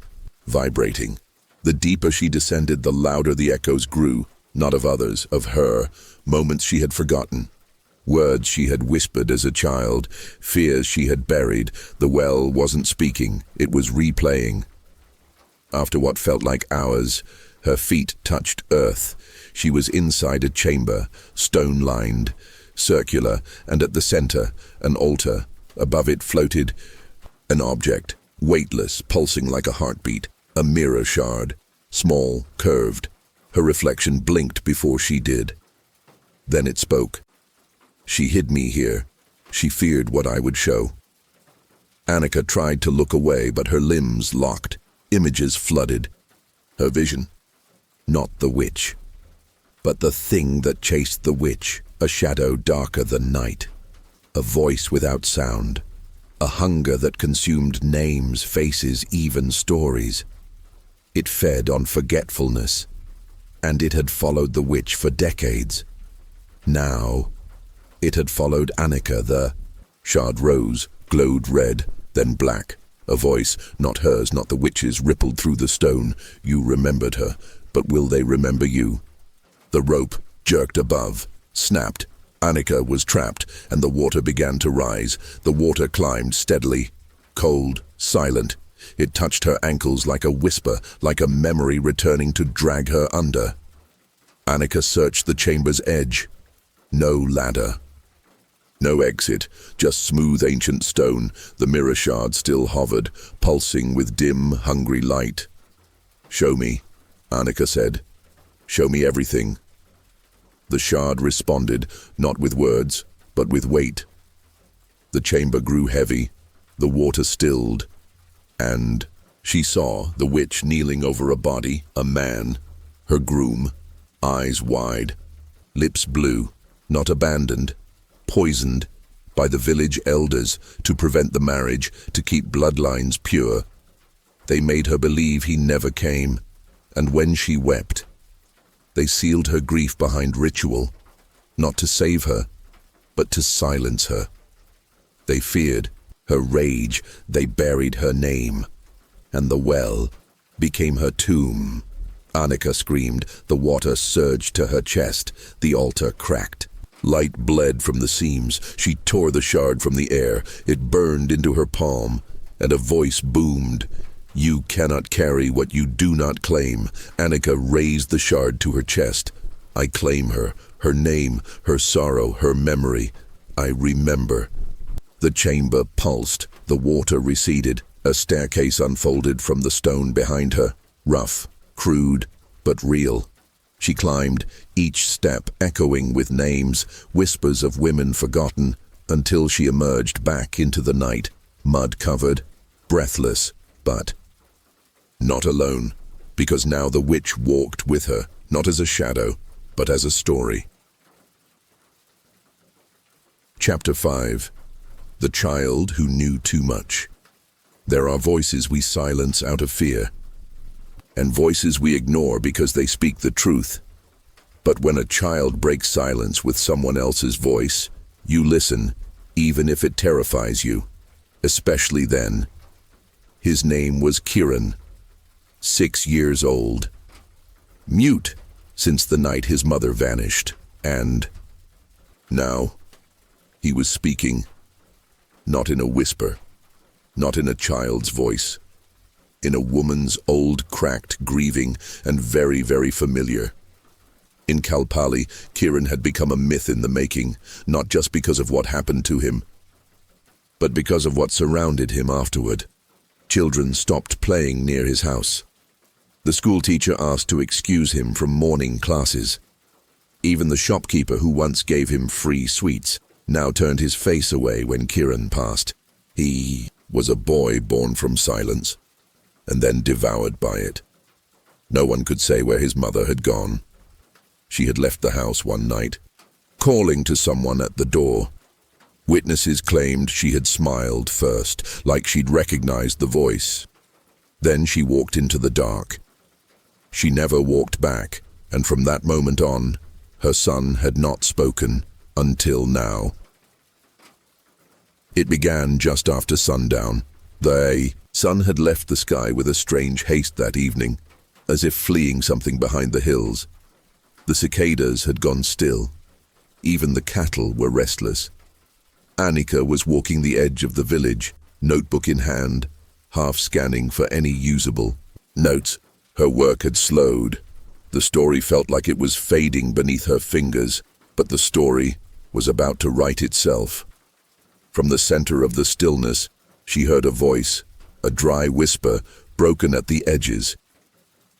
vibrating. The deeper she descended, the louder the echoes grew, not of others, of her, moments she had forgotten, words she had whispered as a child, fears she had buried. The well wasn't speaking, it was replaying. After what felt like hours, her feet touched earth. She was inside a chamber, stone-lined, circular, and at the center, an altar. Above it floated an object, weightless, pulsing like a heartbeat, a mirror shard, small, curved. Her reflection blinked before she did. Then it spoke. She hid me here. She feared what I would show. Anika tried to look away, but her limbs locked. Images flooded. Her vision. Not the witch, but the thing that chased the witch, a shadow darker than night. A voice without sound. A hunger that consumed names, faces, even stories. It fed on forgetfulness, and it had followed the witch for decades. Now, it had followed Anika. The shard rose, glowed red, then black. A voice, not hers, not the witch's, rippled through the stone. You remembered her, but will they remember you? The rope jerked above, snapped. Anika was trapped, and the water began to rise. The water climbed steadily, cold, silent. It touched her ankles like a whisper, like a memory returning to drag her under. Anika searched the chamber's edge. No ladder. No exit, just smooth ancient stone. The mirror shard still hovered, pulsing with dim, hungry light. Show me, Anika said. Show me everything. The shard responded, not with words, but with weight. The chamber grew heavy, the water stilled, and she saw the witch kneeling over a body, a man, her groom, eyes wide, lips blue, not abandoned, poisoned by the village elders to prevent the marriage, to keep bloodlines pure. They made her believe he never came, and when she wept, they sealed her grief behind ritual, not to save her, but to silence her. They feared her rage, they buried her name, and the well became her tomb. Anika screamed. The water surged to her chest. The altar cracked. Light bled from the seams. She tore the shard from the air. It burned into her palm, and a voice boomed. "You cannot carry what you do not claim." Anika raised the shard to her chest. "I claim her, her name, her sorrow, her memory. I remember." The chamber pulsed. The water receded. A staircase unfolded from the stone behind her. Rough, crude, but real. She climbed, each step echoing with names, whispers of women forgotten, until she emerged back into the night, mud-covered, breathless, but not alone, because now the witch walked with her, not as a shadow, but as a story. Chapter 5. The Child Who Knew Too Much. There are voices we silence out of fear, and voices we ignore because they speak the truth. But when a child breaks silence with someone else's voice, you listen, even if it terrifies you, especially then. His name was Kieran, 6 years old, mute since the night his mother vanished, and now he was speaking, not in a whisper, not in a child's voice, in a woman's old, cracked, grieving, and very, very familiar. In Kalpali, Kieran had become a myth in the making, not just because of what happened to him, but because of what surrounded him afterward. Children stopped playing near his house. The school teacher asked to excuse him from morning classes. Even the shopkeeper who once gave him free sweets now turned his face away when Kieran passed. He was a boy born from silence, and then devoured by it. No one could say where his mother had gone. She had left the house one night, calling to someone at the door. Witnesses claimed she had smiled first, like she'd recognized the voice. Then she walked into the dark. She never walked back, and from that moment on, her son had not spoken until now. It began just after sundown. The sun had left the sky with a strange haste that evening, as if fleeing something behind the hills. The cicadas had gone still. Even the cattle were restless. Anika was walking the edge of the village, notebook in hand, half scanning for any usable notes. Her work had slowed. The story felt like it was fading beneath her fingers, but the story was about to write itself. From the center of the stillness, she heard a voice, a dry whisper, broken at the edges.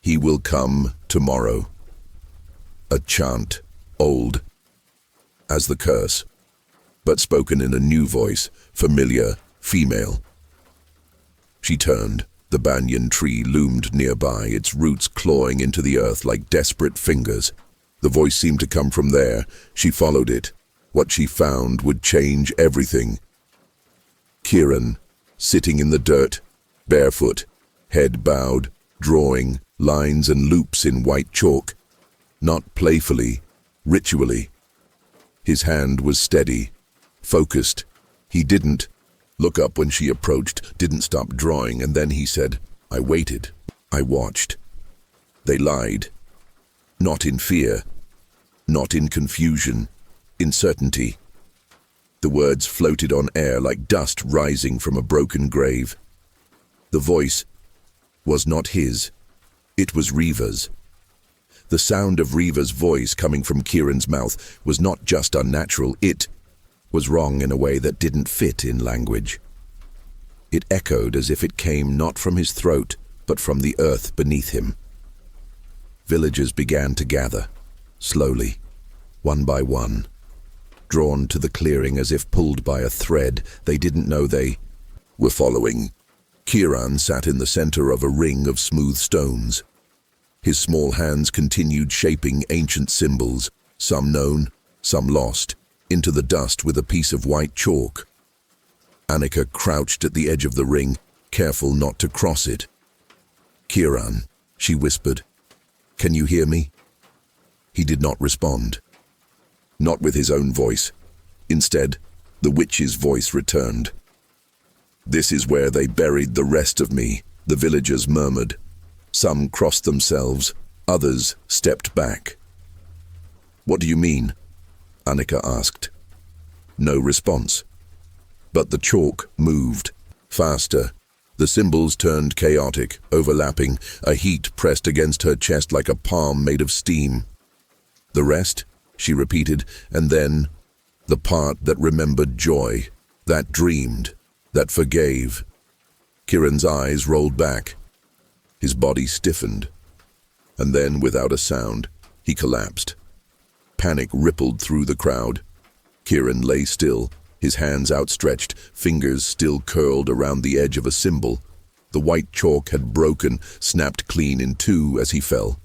"He will come tomorrow." A chant, old as the curse, but spoken in a new voice, familiar, female. She turned. The banyan tree loomed nearby, its roots clawing into the earth like desperate fingers. The voice seemed to come from there. She followed it. What she found would change everything. Kieran, sitting in the dirt, barefoot, head bowed, drawing lines and loops in white chalk. Not playfully, ritually. His hand was steady, focused. He didn't look up when she approached, didn't stop drawing, and then he said, "I waited. I watched." They lied. Not in fear, not in confusion, in certainty. The words floated on air like dust rising from a broken grave. The voice was not his. It was Reva's. The sound of Reva's voice coming from Kieran's mouth was not just unnatural, it was wrong in a way that didn't fit in language. It echoed as if it came not from his throat, but from the earth beneath him. Villagers began to gather, slowly, one by one, drawn to the clearing as if pulled by a thread they didn't know they were following. Kieran sat in the center of a ring of smooth stones. His small hands continued shaping ancient symbols, some known, some lost, into the dust with a piece of white chalk. Anika crouched at the edge of the ring, careful not to cross it. "Kieran," she whispered, "can you hear me?" He did not respond. Not with his own voice. Instead, the witch's voice returned. "This is where they buried the rest of me," the villagers murmured. Some crossed themselves, Others stepped back. "What do you mean?" Anika asked. No response. But the chalk moved. Faster. The symbols turned chaotic, overlapping, a heat pressed against her chest like a palm made of steam. "The rest?" she repeated, and then, the part that remembered joy, that dreamed, that forgave. Kieran's eyes rolled back. His body stiffened. And then, without a sound, he collapsed. Panic rippled through the crowd. Kieran lay still, his hands outstretched, fingers still curled around the edge of a symbol. The white chalk had broken, snapped clean in two as he fell.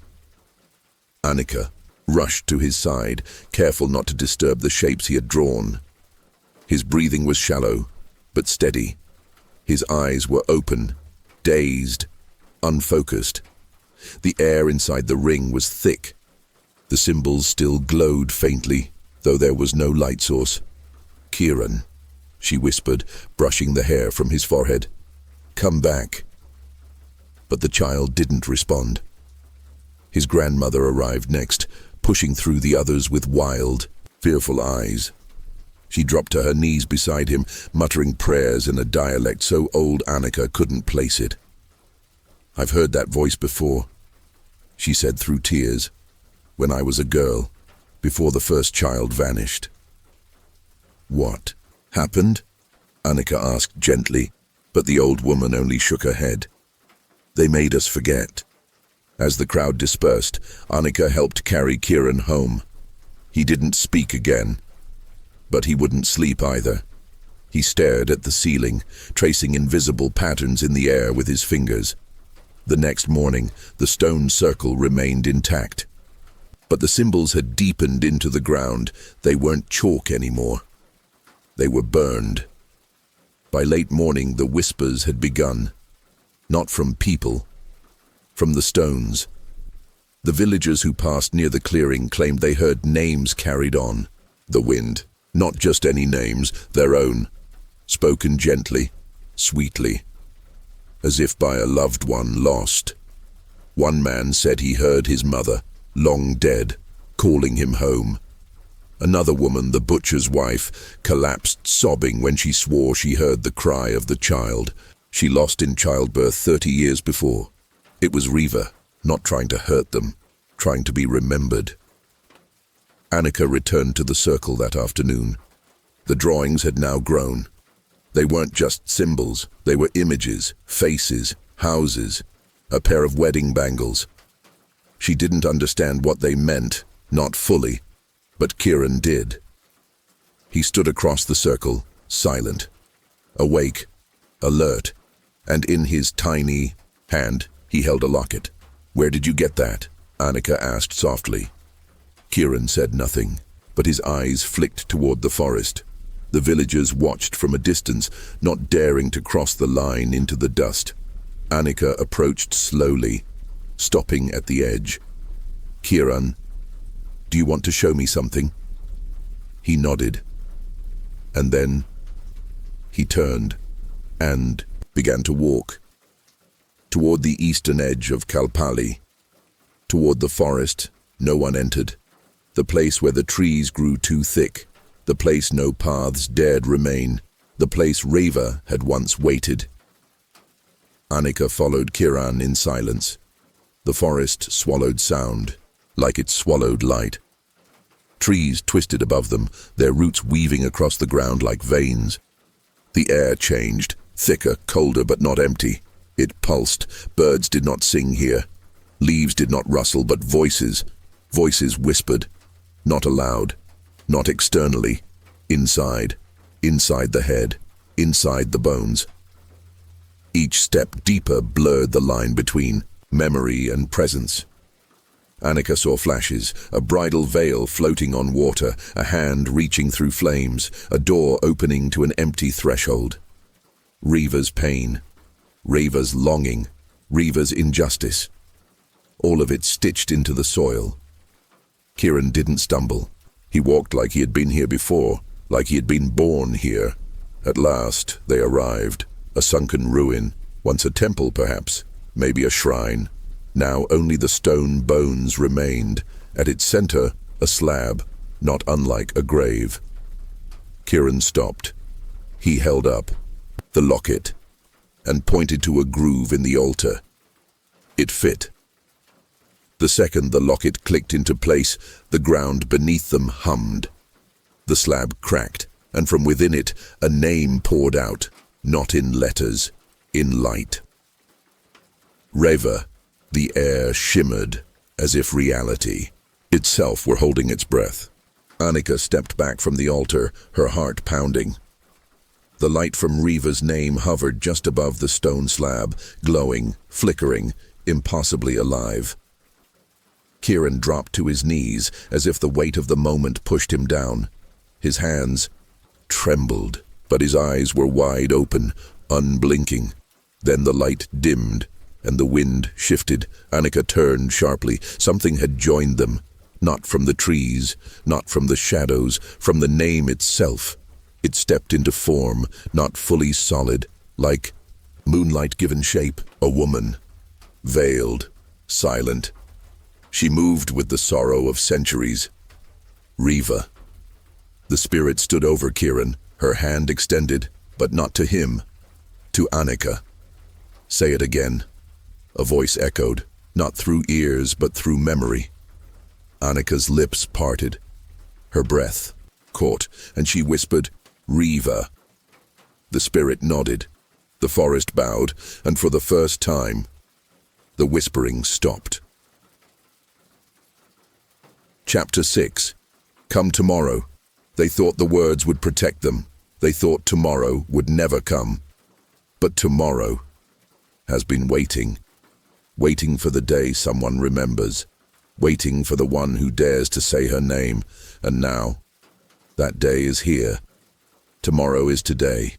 Anika rushed to his side, careful not to disturb the shapes he had drawn. His breathing was shallow, but steady. His eyes were open, dazed, unfocused. The air inside the ring was thick. The symbols still glowed faintly, though there was no light source. "Kieran," she whispered, brushing the hair from his forehead. "Come back." But the child didn't respond. His grandmother arrived next, pushing through the others with wild, fearful eyes. She dropped to her knees beside him, muttering prayers in a dialect so old Anika couldn't place it. "I've heard that voice before," she said through tears, "when I was a girl, before the first child vanished." "What happened?" Anika asked gently, but the old woman only shook her head. "They made us forget." As the crowd dispersed, Anika helped carry Kieran home. He didn't speak again, but he wouldn't sleep either. He stared at the ceiling, tracing invisible patterns in the air with his fingers. The next morning, the stone circle remained intact. But the symbols had deepened into the ground. They weren't chalk anymore. They were burned. By late morning, the whispers had begun. Not from people, from the stones. The villagers who passed near the clearing claimed they heard names carried on. The wind, not just any names, their own, spoken gently, sweetly, as if by a loved one lost. One man said he heard his mother, long dead, calling him home. Another woman, the butcher's wife, collapsed sobbing when she swore she heard the cry of the child she lost in childbirth 30 years before. It was Riva, not trying to hurt them, trying to be remembered. Anika returned to the circle that afternoon. The drawings had now grown. They weren't just symbols, they were images, faces, houses, a pair of wedding bangles. She didn't understand what they meant, not fully, but Kieran did. He stood across the circle, silent, awake, alert, and in his tiny hand he held a locket. "Where did you get that?" Anika asked softly. Kieran said nothing, but his eyes flicked toward the forest. The villagers watched from a distance, not daring to cross the line into the dust. Anika approached slowly, stopping at the edge. "Kieran, do you want to show me something?" He nodded. And then he turned and began to walk toward the eastern edge of Kalpali, toward the forest no one entered, the place where the trees grew too thick, the place no paths dared remain, the place Riva had once waited. Anika followed Kieran in silence. The forest swallowed sound, like it swallowed light. Trees twisted above them, their roots weaving across the ground like veins. The air changed, thicker, colder, but not empty. It pulsed. Birds did not sing here. Leaves did not rustle, but voices whispered. Not aloud, not externally. Inside the head, inside the bones. Each step deeper blurred the line between memory and presence. Anika saw flashes, a bridal veil floating on water, a hand reaching through flames, a door opening to an empty threshold. Riva's pain, Riva's longing, Riva's injustice. All of it stitched into the soil. Kieran didn't stumble. He walked like he had been here before, like he had been born here. At last, they arrived. A sunken ruin, once a temple perhaps, maybe a shrine. Now only the stone bones remained. At its center, a slab, not unlike a grave. Kieran stopped. He held up the locket and pointed to a groove in the altar. It fit. The second the locket clicked into place, the ground beneath them hummed. The slab cracked, and from within it, a name poured out, not in letters, in light. Reva. The air shimmered, as if reality itself were holding its breath. Anika stepped back from the altar, her heart pounding. The light from Reva's name hovered just above the stone slab, glowing, flickering, impossibly alive. Kieran dropped to his knees, as if the weight of the moment pushed him down. His hands trembled, but his eyes were wide open, unblinking. Then the light dimmed, and the wind shifted. Anika turned sharply. Something had joined them, not from the trees, not from the shadows, from the name itself. It stepped into form, not fully solid, like moonlight given shape, a woman, veiled, silent. She moved with the sorrow of centuries. Reva. The spirit stood over Kieran, her hand extended, but not to him, to Anika. Say it again. A voice echoed, not through ears but through memory. Anika's lips parted. Her breath caught, and she whispered, Reva. The spirit nodded. The forest bowed, and for the first time, the whispering stopped. Chapter 6. Come tomorrow. They thought the words would protect them. They thought tomorrow would never come. But tomorrow has been waiting. Waiting for the day someone remembers. Waiting for the one who dares to say her name. And now, that day is here. Tomorrow is today.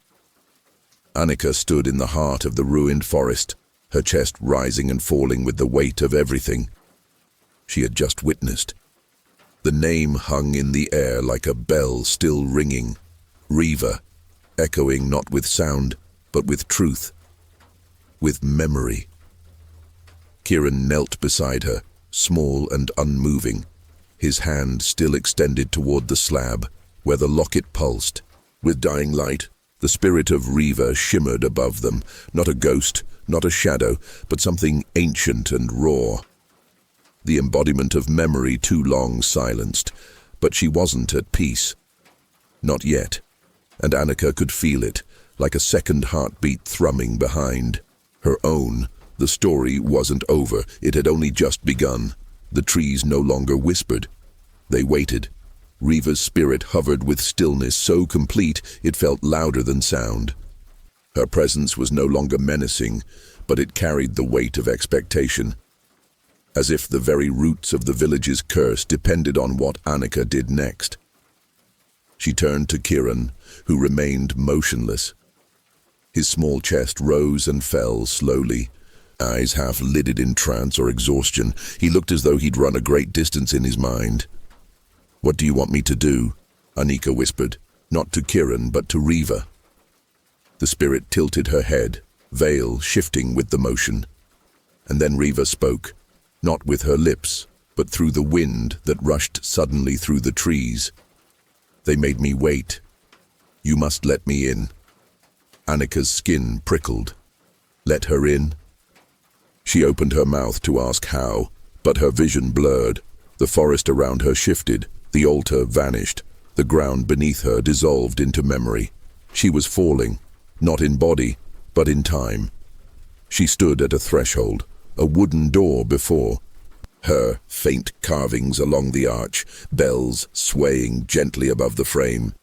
Anika stood in the heart of the ruined forest, her chest rising and falling with the weight of everything she had just witnessed. The name hung in the air like a bell still ringing. Reva, echoing not with sound, but with truth, with memory. Kieran knelt beside her, small and unmoving, his hand still extended toward the slab, where the locket pulsed. With dying light, the spirit of Reva shimmered above them, not a ghost, not a shadow, but something ancient and raw. The embodiment of memory too long silenced, but she wasn't at peace. Not yet, and Anika could feel it, like a second heartbeat thrumming behind. Her own. The story wasn't over, it had only just begun. The trees no longer whispered. They waited. Reva's spirit hovered with stillness so complete it felt louder than sound. Her presence was no longer menacing, but it carried the weight of expectation. As if the very roots of the village's curse depended on what Anika did next. She turned to Kieran, who remained motionless. His small chest rose and fell slowly. Eyes half lidded in trance or exhaustion, he looked as though he'd run a great distance in his mind. What do you want me to do? Anika whispered, not to Kieran but to Reva. The spirit tilted her head, veil shifting with the motion. And then Reva spoke, not with her lips, but through the wind that rushed suddenly through the trees. They made me wait. You must let me in. Anika's skin prickled. Let her in? She opened her mouth to ask how, but her vision blurred. The forest around her shifted, the altar vanished, the ground beneath her dissolved into memory. She was falling, not in body, but in time. She stood at a threshold, a wooden door before her, faint carvings along the arch, bells swaying gently above the frame.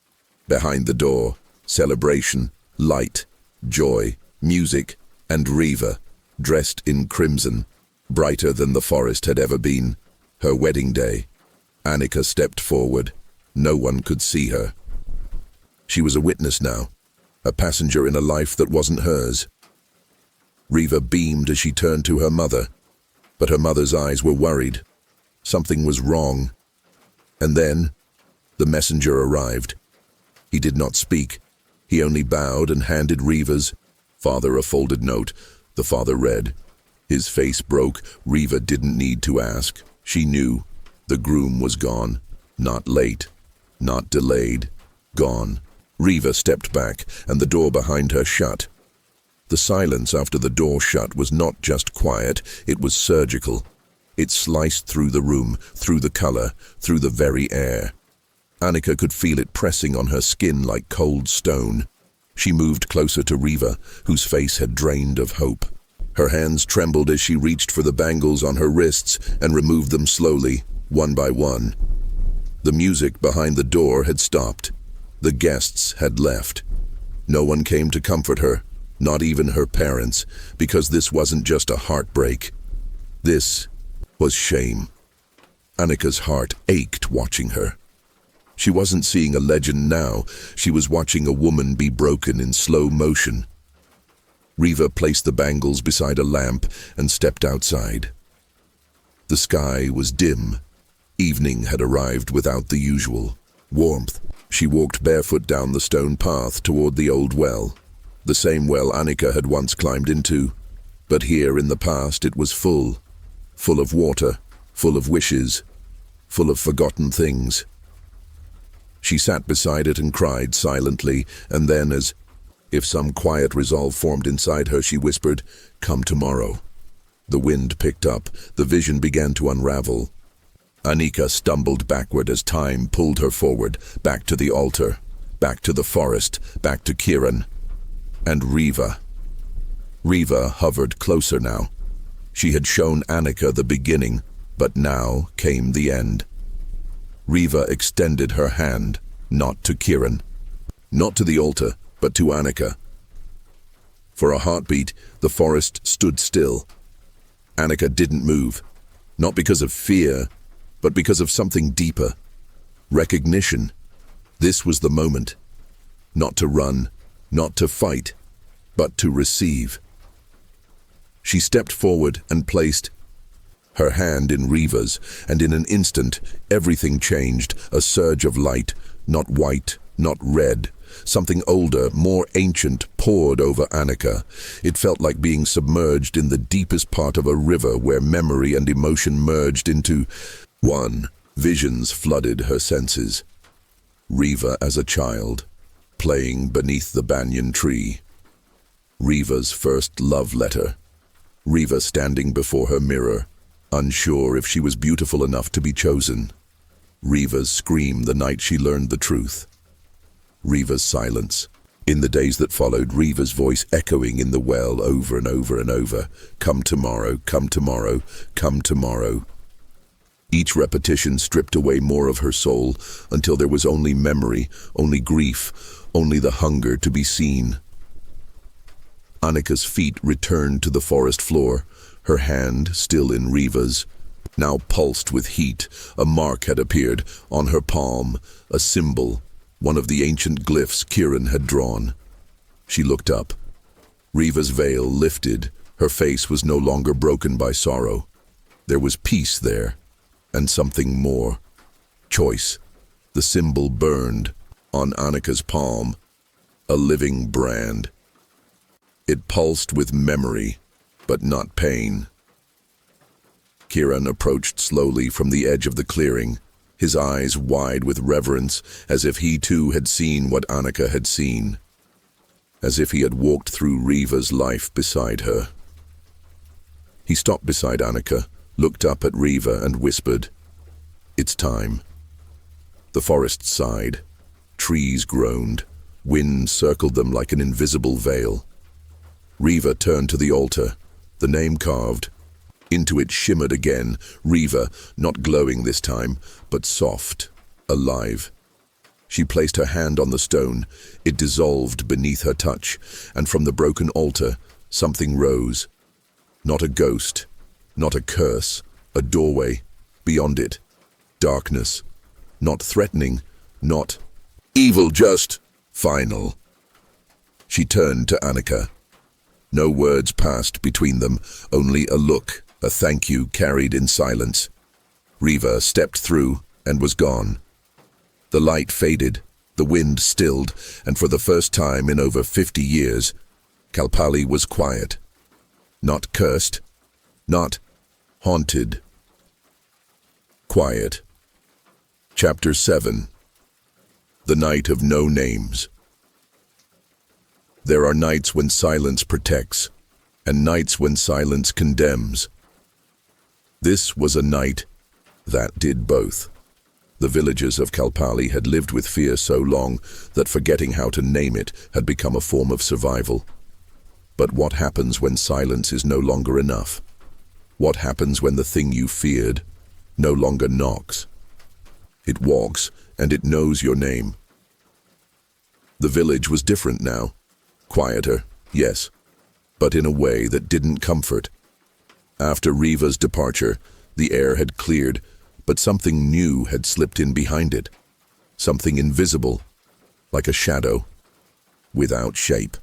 Behind the door, celebration, light, joy, music, and Reva, dressed in crimson, brighter than the forest had ever been. Her wedding day. Anika stepped forward. No one could see her. She was a witness now, a passenger in a life that wasn't hers. Reva beamed as she turned to her mother, but her mother's eyes were worried. Something was wrong. And then, the messenger arrived. He did not speak. He only bowed and handed Reva's father a folded note. The father read. His face broke. Riva didn't need to ask. She knew. The groom was gone. Not late. Not delayed. Gone. Riva stepped back, and the door behind her shut. The silence after the door shut was not just quiet, it was surgical. It sliced through the room, through the color, through the very air. Anika could feel it pressing on her skin like cold stone. She moved closer to Riva, whose face had drained of hope. Her hands trembled as she reached for the bangles on her wrists and removed them slowly, one by one. The music behind the door had stopped. The guests had left. No one came to comfort her, not even her parents, because this wasn't just a heartbreak. This was shame. Anika's heart ached watching her. She wasn't seeing a legend now, she was watching a woman be broken in slow motion. Riva placed the bangles beside a lamp and stepped outside. The sky was dim. Evening had arrived without the usual warmth. She walked barefoot down the stone path toward the old well. The same well Anika had once climbed into. But here in the past it was full of water, full of wishes, full of forgotten things. She sat beside it and cried silently, and then, as if some quiet resolve formed inside her, she whispered, "Come tomorrow." The wind picked up, the vision began to unravel. Anika stumbled backward as time pulled her forward, back to the altar, back to the forest, back to Kiran. And Riva. Riva hovered closer now. She had shown Anika the beginning, but now came the end. Riva extended her hand, not to Kiran, not to the altar, but to Anika. For a heartbeat, the forest stood still. Anika didn't move, not because of fear, but because of something deeper. Recognition. This was the moment. Not to run, not to fight, but to receive. She stepped forward and placed her hand in Riva's, and in an instant, everything changed. A surge of light, not white, not red. Something older, more ancient, poured over Anika. It felt like being submerged in the deepest part of a river where memory and emotion merged into one. Visions flooded her senses. Riva as a child, playing beneath the banyan tree. Riva's first love letter. Riva standing before her mirror, unsure if she was beautiful enough to be chosen. Riva's scream the night she learned the truth. Riva's silence. In the days that followed, Riva's voice echoing in the well over and over and over. Come tomorrow, come tomorrow, come tomorrow. Each repetition stripped away more of her soul until there was only memory, only grief, only the hunger to be seen. Anika's feet returned to the forest floor, her hand still in Riva's, now pulsed with heat. A mark had appeared on her palm, a symbol, one of the ancient glyphs Kiran had drawn. She looked up. Riva's veil lifted. Her face was no longer broken by sorrow. There was peace there, and something more. Choice. The symbol burned on Anika's palm, a living brand. It pulsed with memory, but not pain. Kiran approached slowly from the edge of the clearing, his eyes wide with reverence, as if he too had seen what Anika had seen, as if he had walked through Riva's life beside her. He stopped beside Anika, looked up at Riva and whispered, "It's time." The forest sighed. Trees groaned. Wind circled them like an invisible veil. Riva turned to the altar, the name carved. Into it shimmered again, Riva, not glowing this time, but soft, alive. She placed her hand on the stone. It dissolved beneath her touch, and from the broken altar, something rose. Not a ghost, not a curse, a doorway. Beyond it, darkness. Not threatening, not evil, just final. She turned to Anika. No words passed between them, only a look, a thank you carried in silence. Riva stepped through and was gone. The light faded, the wind stilled, and for the first time in over 50 years, Kalpali was quiet. Not cursed, Not haunted. Quiet. Chapter 7. The Night of No Names. There are nights when silence protects, and nights when silence condemns. This was a night that did both. The villagers of Kalpali had lived with fear so long that forgetting how to name it had become a form of survival. But what happens when silence is no longer enough? What happens when the thing you feared no longer knocks? It walks, and it knows your name. The village was different now. Quieter, yes, but in a way that didn't comfort. After Riva's departure, the air had cleared, but something new had slipped in behind it. Something invisible, like a shadow, without shape.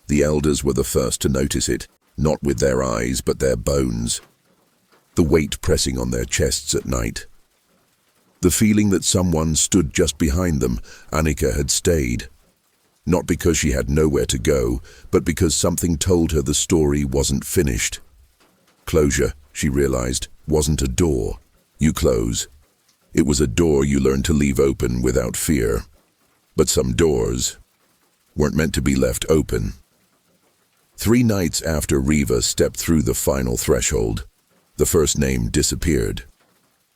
The elders were the first to notice it, not with their eyes but their bones. The weight pressing on their chests at night. The feeling that someone stood just behind them. Anika had stayed. Not because she had nowhere to go, but because something told her the story wasn't finished. Closure, she realized, wasn't a door you close. It was a door you learn to leave open without fear. But some doors weren't meant to be left open. 3 nights after Riva stepped through the final threshold, the first name disappeared.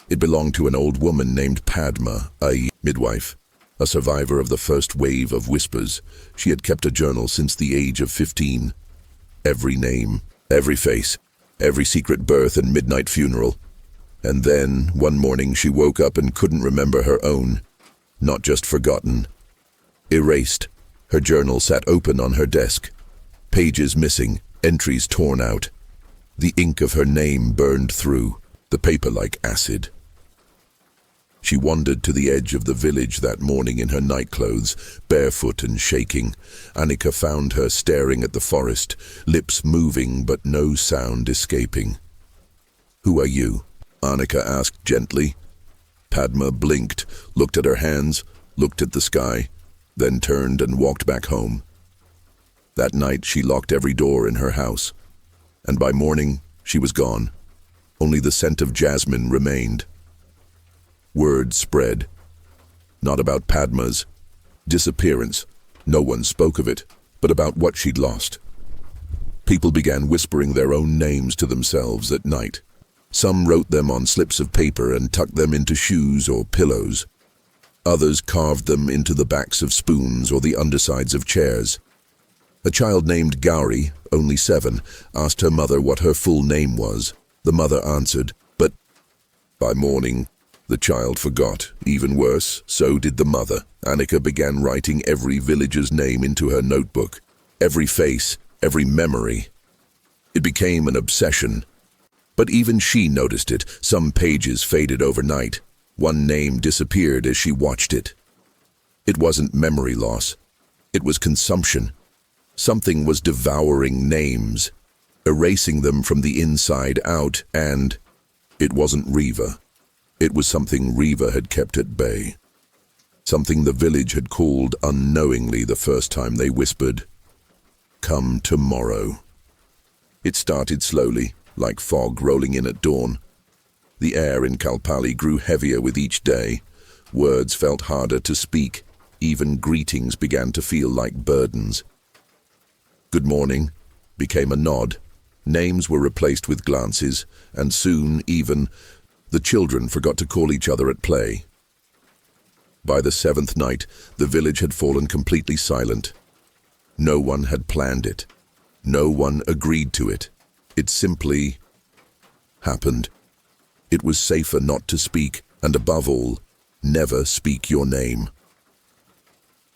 It belonged to an old woman named Padma, a midwife, a survivor of the first wave of whispers. She had kept a journal since the age of 15. Every name, every face, every secret birth and midnight funeral. And then, one morning, she woke up and couldn't remember her own. Not just forgotten. Erased. Her journal sat open on her desk. Pages missing, entries torn out. The ink of her name burned through, the paper like acid. She wandered to the edge of the village that morning in her nightclothes, barefoot and shaking. Anika found her staring at the forest, lips moving but no sound escaping. "Who are you?" Anika asked gently. Padma blinked, looked at her hands, looked at the sky, then turned and walked back home. That night she locked every door in her house, and by morning she was gone. Only the scent of jasmine remained. Word spread. Not about Padma's disappearance. No one spoke of it, but about what she'd lost. People began whispering their own names to themselves at night. Some wrote them on slips of paper and tucked them into shoes or pillows. Others carved them into the backs of spoons or the undersides of chairs. A child named Gauri, only 7, asked her mother what her full name was. The mother answered, but by morning, the child forgot. Even worse, so did the mother. Anika began writing every villager's name into her notebook. Every face, every memory. It became an obsession. But even she noticed it. Some pages faded overnight. One name disappeared as she watched it. It wasn't memory loss. It was consumption. Something was devouring names, erasing them from the inside out, and it wasn't Riva. It was something Riva had kept at bay. Something the village had called unknowingly the first time they whispered, "Come tomorrow." It started slowly, like fog rolling in at dawn. The air in Kalpali grew heavier with each day. Words felt harder to speak. Even greetings began to feel like burdens. Good morning became a nod. Names were replaced with glances, and soon even the children forgot to call each other at play. By the 7th night, the village had fallen completely silent. No one had planned it. No one agreed to it. It simply happened. It was safer not to speak, and above all, never speak your name.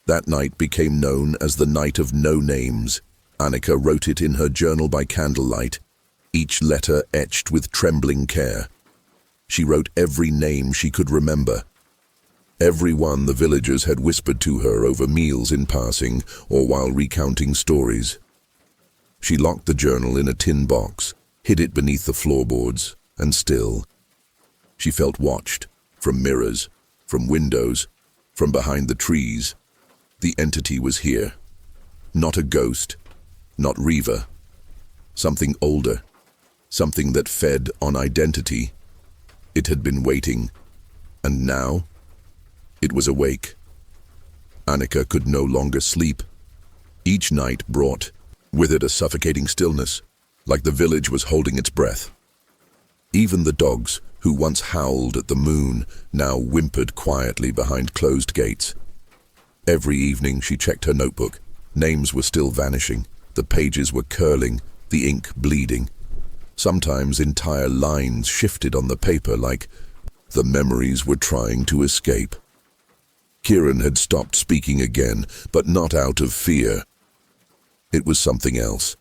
That night became known as the Night of No Names. Anika wrote it in her journal by candlelight, each letter etched with trembling care. She wrote every name she could remember. Every one the villagers had whispered to her over meals in passing or while recounting stories. She locked the journal in a tin box, hid it beneath the floorboards, and still, she felt watched, from mirrors, from windows, from behind the trees. The entity was here. Not a ghost, not Riva. Something older, something that fed on identity. It had been waiting, and now it was awake. Anika could no longer sleep. Each night brought with it a suffocating stillness, like the village was holding its breath. Even the dogs, who once howled at the moon, now whimpered quietly behind closed gates. Every evening she checked her notebook. Names were still vanishing, the pages were curling, the ink bleeding. Sometimes entire lines shifted on the paper like the memories were trying to escape. Kieran had stopped speaking again, but not out of fear. It was something else.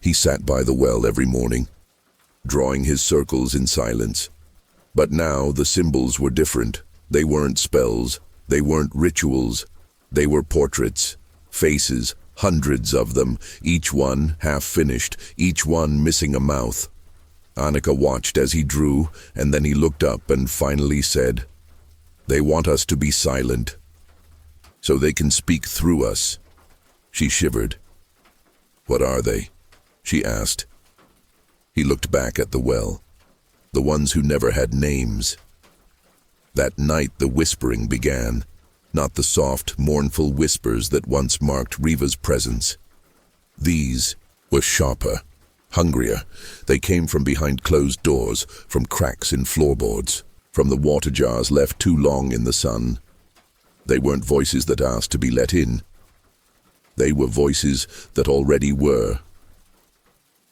He sat by the well every morning, drawing his circles in silence. But now the symbols were different. They weren't spells, they weren't rituals. They were portraits, faces, hundreds of them, each one half-finished, each one missing a mouth. Anika watched as he drew, and then he looked up and finally said, "They want us to be silent, so they can speak through us." She shivered. "What are they?" she asked. He looked back at the well, the ones who never had names. That night the whispering began, not the soft, mournful whispers that once marked Riva's presence. These were sharper, hungrier. They came from behind closed doors, from cracks in floorboards, from the water jars left too long in the sun. They weren't voices that asked to be let in. They were voices that already were.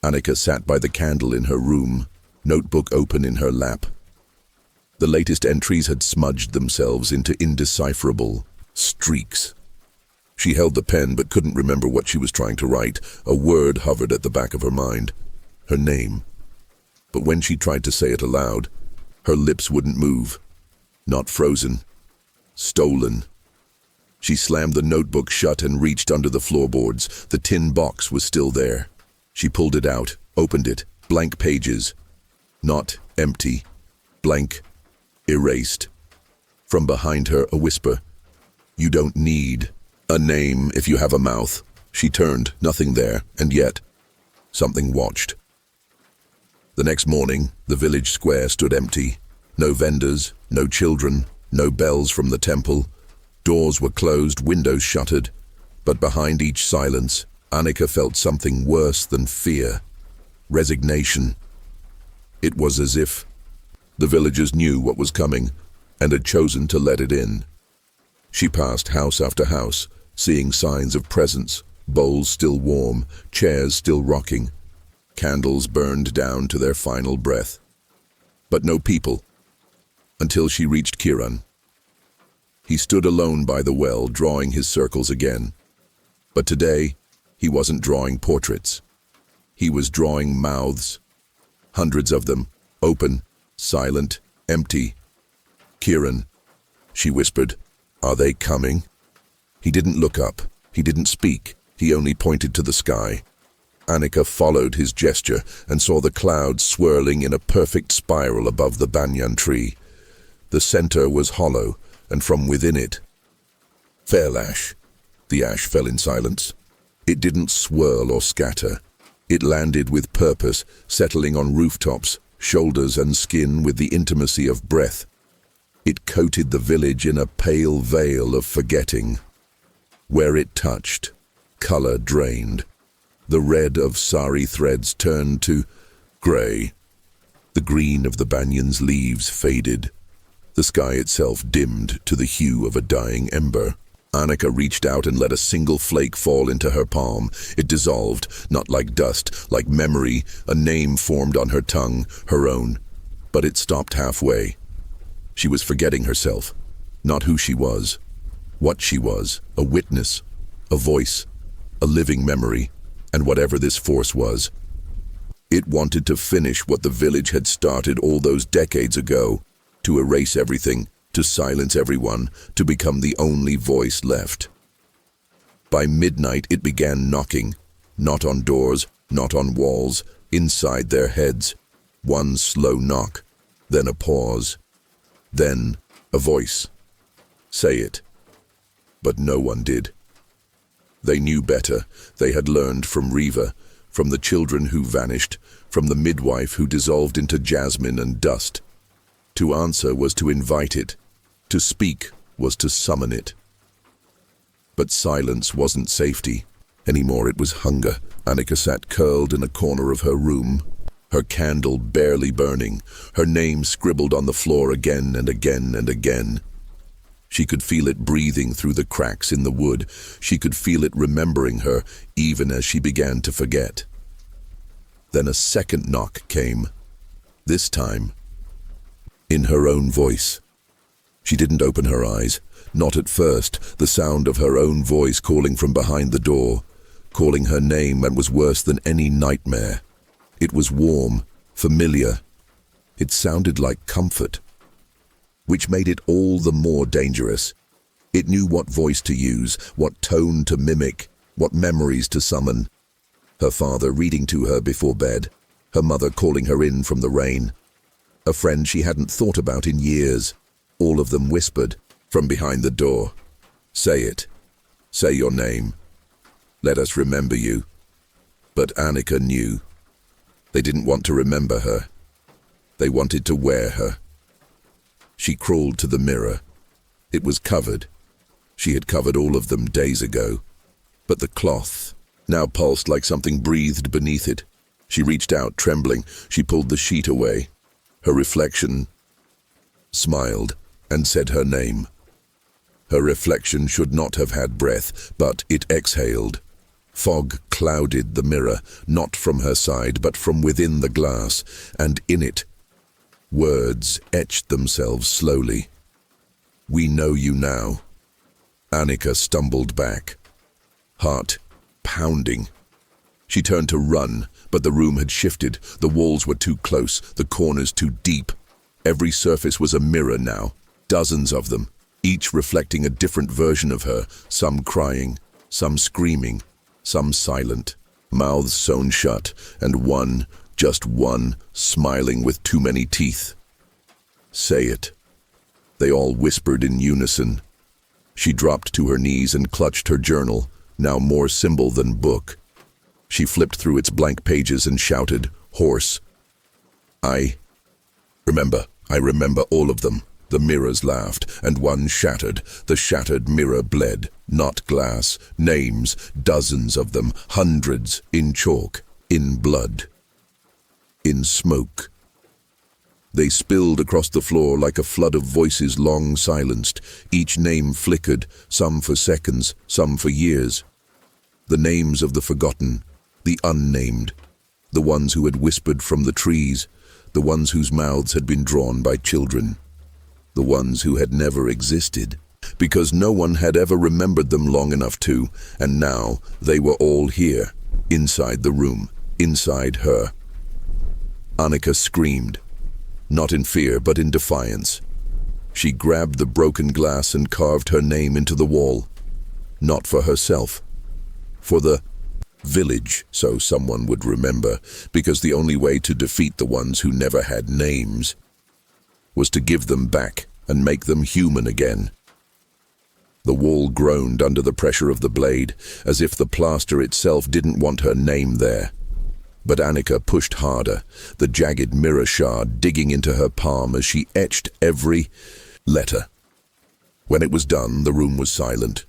Anika sat by the candle in her room, notebook open in her lap. The latest entries had smudged themselves into indecipherable streaks. She held the pen but couldn't remember what she was trying to write. A word hovered at the back of her mind, her name. But when she tried to say it aloud, her lips wouldn't move. Not frozen, stolen. She slammed the notebook shut and reached under the floorboards. The tin box was still there. She pulled it out, opened it, blank pages. Not empty, blank, erased. From behind her, a whisper. "You don't need a name if you have a mouth." She turned, nothing there, and yet something watched. The next morning, the village square stood empty. No vendors, no children, no bells from the temple. Doors were closed, windows shuttered. But behind each silence, Anika felt something worse than fear. Resignation. It was as if the villagers knew what was coming and had chosen to let it in. She passed house after house, seeing signs of presence, bowls still warm, chairs still rocking, candles burned down to their final breath. But no people, until she reached Kieran. He stood alone by the well, drawing his circles again. But today, he wasn't drawing portraits. He was drawing mouths. Hundreds of them, open, silent, empty. "Kieran," she whispered, "are they coming?" He didn't look up. He didn't speak. He only pointed to the sky. Anika followed his gesture and saw the clouds swirling in a perfect spiral above the banyan tree. The center was hollow, and from within it fell ash. The ash fell in silence. It didn't swirl or scatter. It landed with purpose, settling on rooftops, shoulders and skin with the intimacy of breath. It coated the village in a pale veil of forgetting. Where it touched, color drained. The red of sari threads turned to gray. The green of the banyan's leaves faded. The sky itself dimmed to the hue of a dying ember. Anika reached out and let a single flake fall into her palm. It dissolved, not like dust, like memory. A name formed on her tongue, her own. But it stopped halfway. She was forgetting herself, not who she was, what she was, a witness, a voice, a living memory, and whatever this force was. It wanted to finish what the village had started all those decades ago, to erase everything, to silence everyone, to become the only voice left. By midnight it began knocking, not on doors, not on walls, inside their heads. One slow knock, then a pause, then a voice. Say it. But no one did. They knew better. They had learned from Riva. from the children who vanished, from the midwife who dissolved into jasmine and dust. To answer was to invite it. To speak was to summon it. But silence wasn't safety. Anymore, it was hunger. Anika sat curled in a corner of her room, her candle barely burning, her name scribbled on the floor again and again and again. She could feel it breathing through the cracks in the wood. She could feel it remembering her, even as she began to forget. Then a second knock came. This time, in her own voice. She didn't open her eyes. Not at first. The sound of her own voice calling from behind the door, calling her name, and was worse than any nightmare. It was warm, familiar. It sounded like comfort, which made it all the more dangerous. It knew what voice to use, what tone to mimic, what memories to summon. Her father reading to her before bed, her mother calling her in from the rain, a friend she hadn't thought about in years. All of them whispered from behind the door, "Say it. Say your name. Let us remember you." But Anika knew. They didn't want to remember her. They wanted to wear her. She crawled to the mirror. It was covered. She had covered all of them days ago. But the cloth now pulsed like something breathed beneath it. She reached out, trembling. She pulled the sheet away. Her reflection smiled and said her name. Her reflection should not have had breath, but it exhaled. Fog clouded the mirror, not from her side, but from within the glass, and in it, words etched themselves slowly. "We know you now." Anika stumbled back, heart pounding. She turned to run, but the room had shifted. The walls were too close, the corners too deep. Every surface was a mirror now, dozens of them, each reflecting a different version of her, some crying, some screaming, some silent, mouths sewn shut, and one, just one, smiling with too many teeth. "Say it." They all whispered in unison. She dropped to her knees and clutched her journal, now more symbol than book. She flipped through its blank pages and shouted, hoarse, I remember all of them." The mirrors laughed, and one shattered. The shattered mirror bled. Not glass, names, dozens of them, hundreds, in chalk, in blood, in smoke. They spilled across the floor like a flood of voices long silenced. Each name flickered, some for seconds, some for years. The names of the forgotten, the unnamed, the ones who had whispered from the trees, the ones whose mouths had been drawn by children, the ones who had never existed, because no one had ever remembered them long enough to, and now they were all here, inside the room, inside her. Anika screamed, not in fear but in defiance. She grabbed the broken glass and carved her name into the wall, not for herself, for the village, so someone would remember, because the only way to defeat the ones who never had names was to give them back and make them human again. The wall groaned under the pressure of the blade, as if the plaster itself didn't want her name there. But Anika pushed harder, the jagged mirror shard digging into her palm as she etched every letter. When it was done, the room was silent.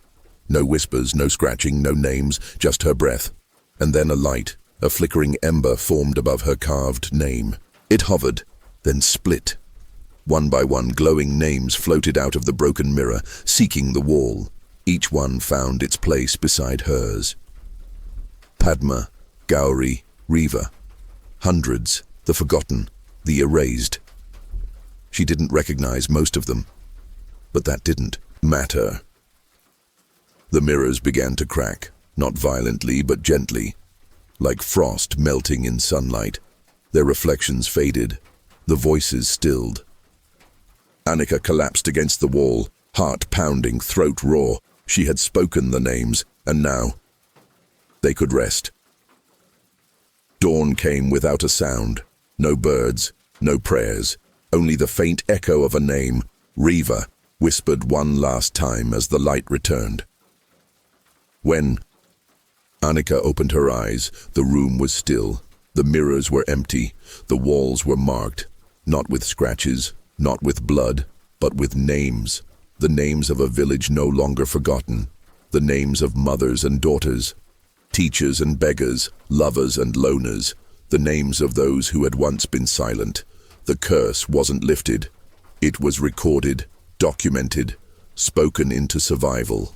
No whispers, no scratching, no names, just her breath. And then a light, a flickering ember formed above her carved name. It hovered, then split. One by one, glowing names floated out of the broken mirror, seeking the wall. Each one found its place beside hers. Padma, Gauri, Riva. Hundreds, the forgotten, the erased. She didn't recognize most of them, but that didn't matter. The mirrors began to crack, not violently but gently, like frost melting in sunlight. Their reflections faded, the voices stilled. Anika collapsed against the wall, heart pounding, throat raw. She had spoken the names, and now they could rest. Dawn came without a sound. No birds, no prayers, only the faint echo of a name, Riva, whispered one last time as the light returned. When Anika opened her eyes. The room was still. The mirrors were empty. The walls were marked, not with scratches, not with blood, but with names. The names of a village no longer forgotten. The names of mothers and daughters, teachers and beggars, lovers and loners. The names of those who had once been silent. The curse wasn't lifted. It was recorded, documented, spoken into survival.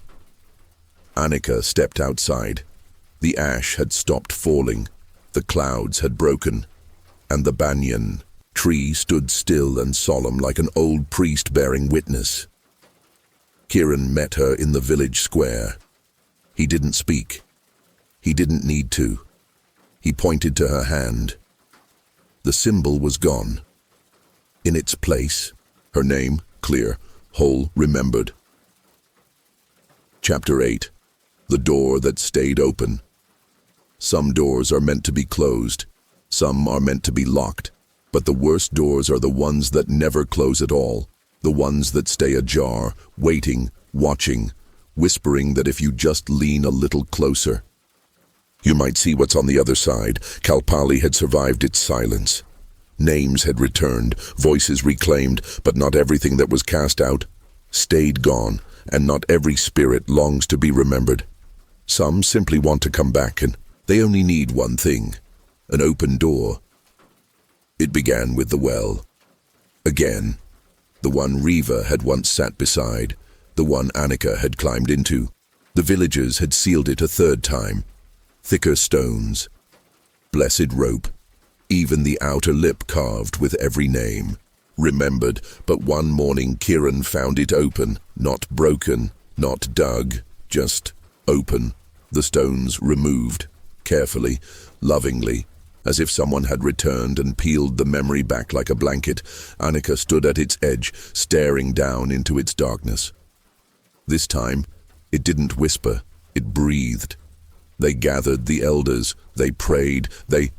Anika stepped outside. The ash had stopped falling. The clouds had broken. And the banyan tree stood still and solemn like an old priest bearing witness. Kieran met her in the village square. He didn't speak. He didn't need to. He pointed to her hand. The symbol was gone. In its place, her name, clear, whole, remembered. Chapter 8. The door that stayed open. Some doors are meant to be closed. Some are meant to be locked. But the worst doors are the ones that never close at all. The ones that stay ajar, waiting, watching, whispering that if you just lean a little closer, you might see what's on the other side. Kalpali had survived its silence. Names had returned, voices reclaimed, but not everything that was cast out stayed gone, and not every spirit longs to be remembered. Some simply want to come back, and they only need one thing: an open door. It began with the well. Again, the one Riva had once sat beside, the one Anika had climbed into. The villagers had sealed it a third time. Thicker stones, blessed rope, even the outer lip carved with every name. Remembered, but one morning Kieran found it open, not broken, not dug, just open. The stones removed, carefully, lovingly, as if someone had returned and peeled the memory back like a blanket. Anika stood at its edge, staring down into its darkness. This time, it didn't whisper, it breathed. They gathered the elders, they prayed, they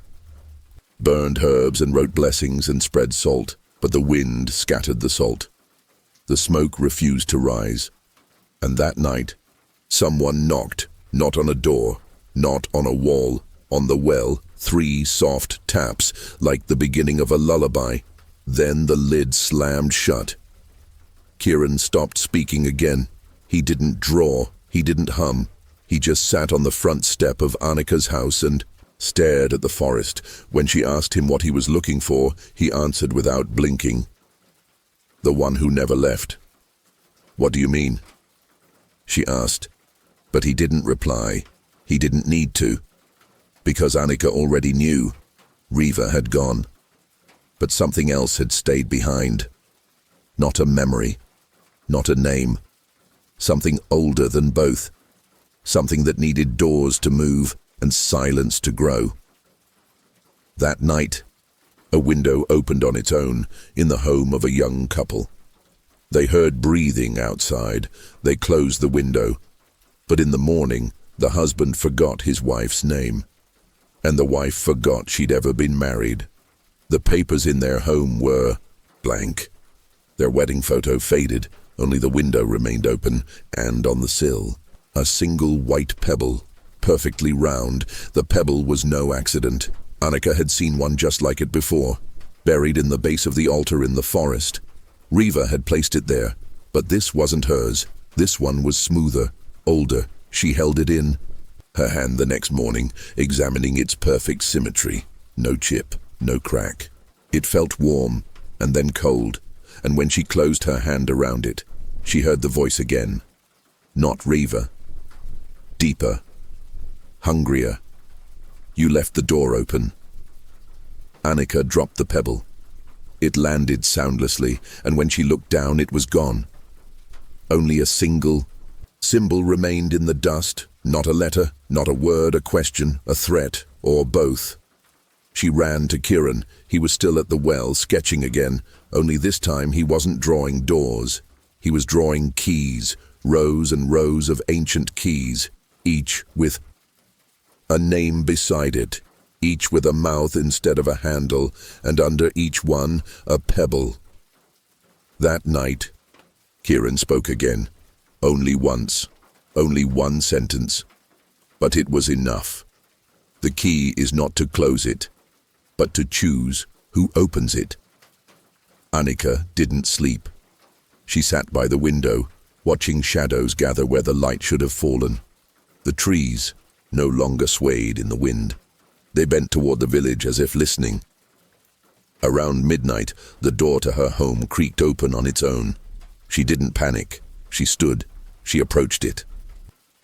burned herbs and wrote blessings and spread salt, but the wind scattered the salt. The smoke refused to rise. And that night, someone knocked, not on a door, not on a wall, on the well. 3 soft taps, like the beginning of a lullaby. Then the lid slammed shut. Kieran stopped speaking again. He didn't draw, he didn't hum. He just sat on the front step of Anika's house and stared at the forest. When she asked him what he was looking for, he answered without blinking. The one who never left. "What do you mean?" she asked. But he didn't reply. He didn't need to. Because Anika already knew. Riva had gone. But something else had stayed behind. Not a memory. Not a name. Something older than both. Something that needed doors to move and silence to grow. That night, a window opened on its own in the home of a young couple. They heard breathing outside. They closed the window. But in the morning, the husband forgot his wife's name. And the wife forgot she'd ever been married. The papers in their home were blank. Their wedding photo faded, only the window remained open, and on the sill, a single white pebble, perfectly round. The pebble was no accident. Anika had seen one just like it before, buried in the base of the altar in the forest. Riva had placed it there, but this wasn't hers. This one was smoother, older. She held it in her hand the next morning, examining its perfect symmetry. No chip, no crack. It felt warm, and then cold, and when she closed her hand around it, she heard the voice again. Not Riva. Deeper. Hungrier. "You left the door open." Anika dropped the pebble. It landed soundlessly, and when she looked down, it was gone. Only a single symbol remained in the dust. Not a letter, not a word, a question, a threat, or both. She ran to Kieran. He was still at the well, sketching again, only this time he wasn't drawing doors. He was drawing keys, rows and rows of ancient keys, each with a name beside it, each with a mouth instead of a handle, and under each one, a pebble. That night, Kieran spoke again, only once. Only one sentence. but it was enough. The key is not to close it, but to choose who opens it. Anika didn't sleep. She sat by the window, watching shadows gather where the light should have fallen. The trees no longer swayed in the wind. They bent toward the village as if listening. Around midnight, the door to her home creaked open on its own. She didn't panic. She stood. She approached it.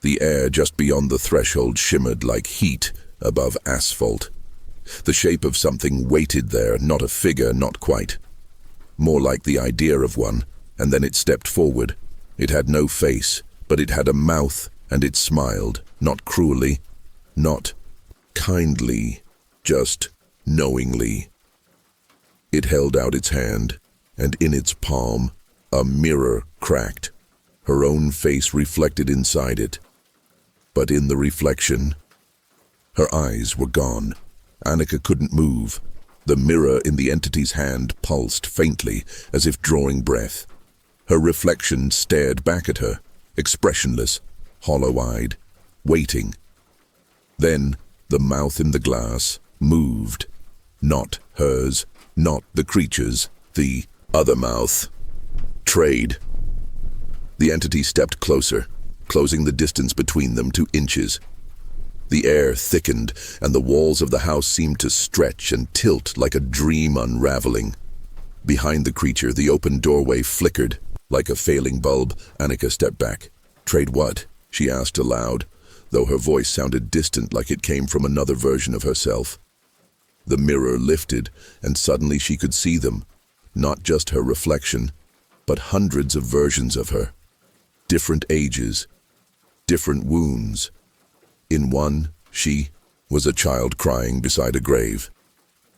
The air just beyond the threshold shimmered like heat above asphalt. The shape of something waited there, not a figure, not quite. More like the idea of one, and then it stepped forward. It had no face, but it had a mouth, and it smiled, not cruelly, not kindly, just knowingly. It held out its hand, and in its palm, a mirror cracked, her own face reflected inside it. But in the reflection, her eyes were gone. Anika couldn't move. The mirror in the entity's hand pulsed faintly, as if drawing breath. Her reflection stared back at her, expressionless, hollow-eyed, waiting. Then the mouth in the glass moved. Not hers, not the creature's, the other mouth. Trade. The entity stepped closer, closing the distance between them to inches. The air thickened, and the walls of the house seemed to stretch and tilt like a dream unraveling. Behind the creature, the open doorway flickered. Like a failing bulb, Anika stepped back. "Trade what?" she asked aloud, though her voice sounded distant, like it came from another version of herself. The mirror lifted, and suddenly she could see them. Not just her reflection, but hundreds of versions of her. Different ages, different wounds. In one, she was a child crying beside a grave.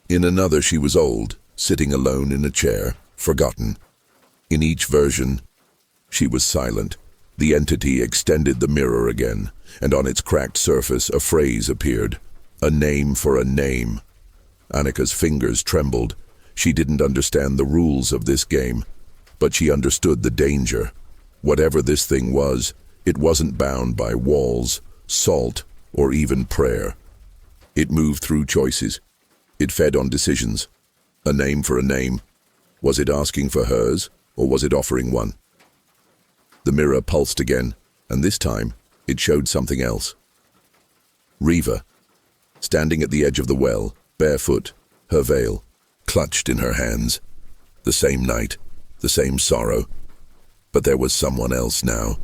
In another, she was old, sitting alone in a chair, forgotten. In each version, she was silent. The entity extended the mirror again, and on its cracked surface a phrase appeared. A name for a name. Anika's fingers trembled. She didn't understand the rules of this game, but she understood the danger. Whatever this thing was, it wasn't bound by walls, salt, or even prayer. It moved through choices. It fed on decisions. A name for a name. Was it asking for hers, or was it offering one? The mirror pulsed again, and this time it showed something else. Riva, standing at the edge of the well, barefoot, her veil clutched in her hands. The same night, the same sorrow. But there was someone else now.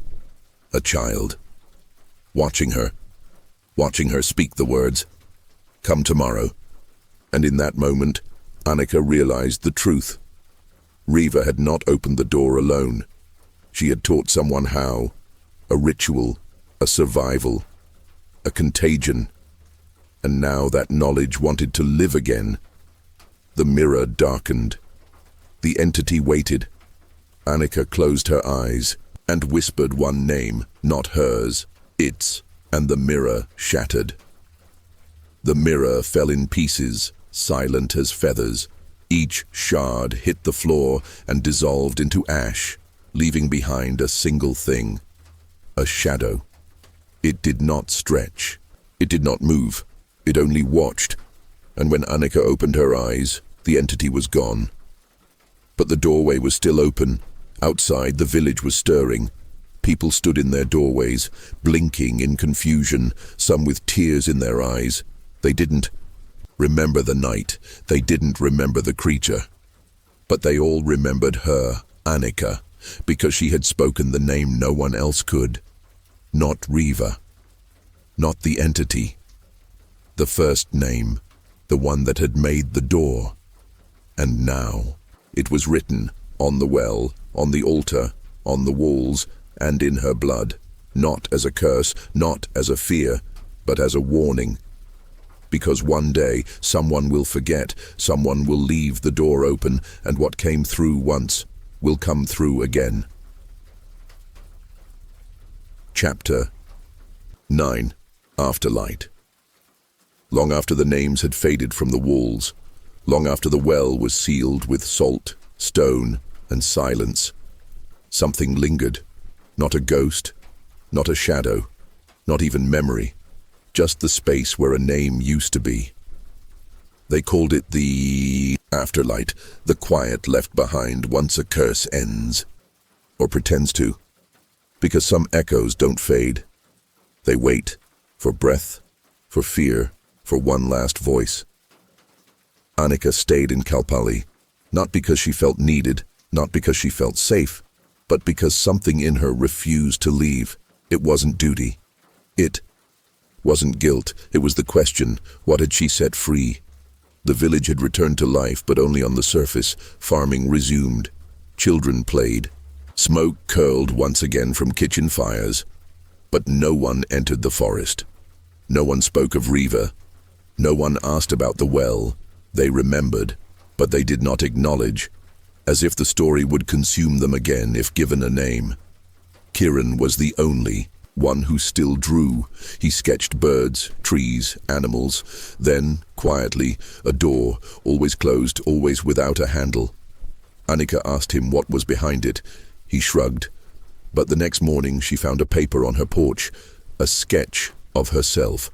A child. Watching her speak the words, "Come tomorrow." And in that moment, Anika realized the truth. Riva had not opened the door alone. She had taught someone how. A ritual, a survival, a contagion. And now that knowledge wanted to live again. The mirror darkened. The entity waited. Anika closed her eyes and whispered one name, not hers, its, and the mirror shattered. The mirror fell in pieces, silent as feathers. Each shard hit the floor and dissolved into ash, leaving behind a single thing, a shadow. It did not stretch. It did not move. It only watched. And when Anika opened her eyes, the entity was gone. But the doorway was still open. Outside, the village was stirring. People stood in their doorways, blinking in confusion, some with tears in their eyes. They didn't remember the night. They didn't remember the creature. But they all remembered her, Anika, because she had spoken the name no one else could. Not Riva. Not the entity. The first name, the one that had made the door. And now, it was written on the well, on the altar, on the walls, and in her blood, not as a curse, not as a fear, but as a warning. Because one day, someone will forget, someone will leave the door open, and what came through once will come through again. Chapter 9. Afterlight. Long after the names had faded from the walls, long after the well was sealed with salt, stone, and silence, something lingered. Not a ghost, not a shadow, not even memory, just the space where a name used to be. They called it the afterlight, the quiet left behind once a curse ends, or pretends to, because some echoes don't fade. They wait, for breath, for fear, for one last voice. Anika stayed in Kalpali, not because she felt needed, not because she felt safe, but because something in her refused to leave. It wasn't duty. It wasn't guilt. It was the question, what had she set free? The village had returned to life, but only on the surface. Farming resumed. Children played. Smoke curled once again from kitchen fires. But no one entered the forest. No one spoke of Riva. No one asked about the well. They remembered, but they did not acknowledge, as if the story would consume them again if given a name. Kiran was the only one who still drew. He sketched birds, trees, animals. Then, quietly, a door, always closed, always without a handle. Anika asked him what was behind it. He shrugged. But the next morning she found a paper on her porch, a sketch of herself,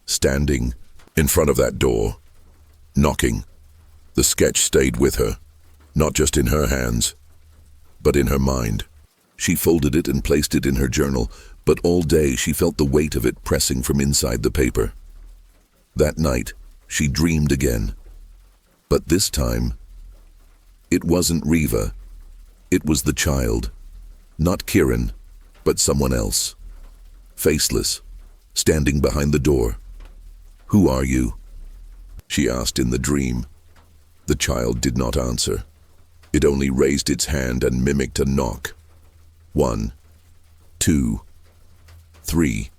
standing in front of that door, knocking. The sketch stayed with her, not just in her hands, but in her mind. She folded it and placed it in her journal, but all day she felt the weight of it pressing from inside the paper. That night, she dreamed again. But this time, it wasn't Riva. It was the child. Not Kiran, but someone else. Faceless, standing behind the door. "Who are you?" she asked in the dream. The child did not answer. It only raised its hand and mimicked a knock. 1, 2, 3.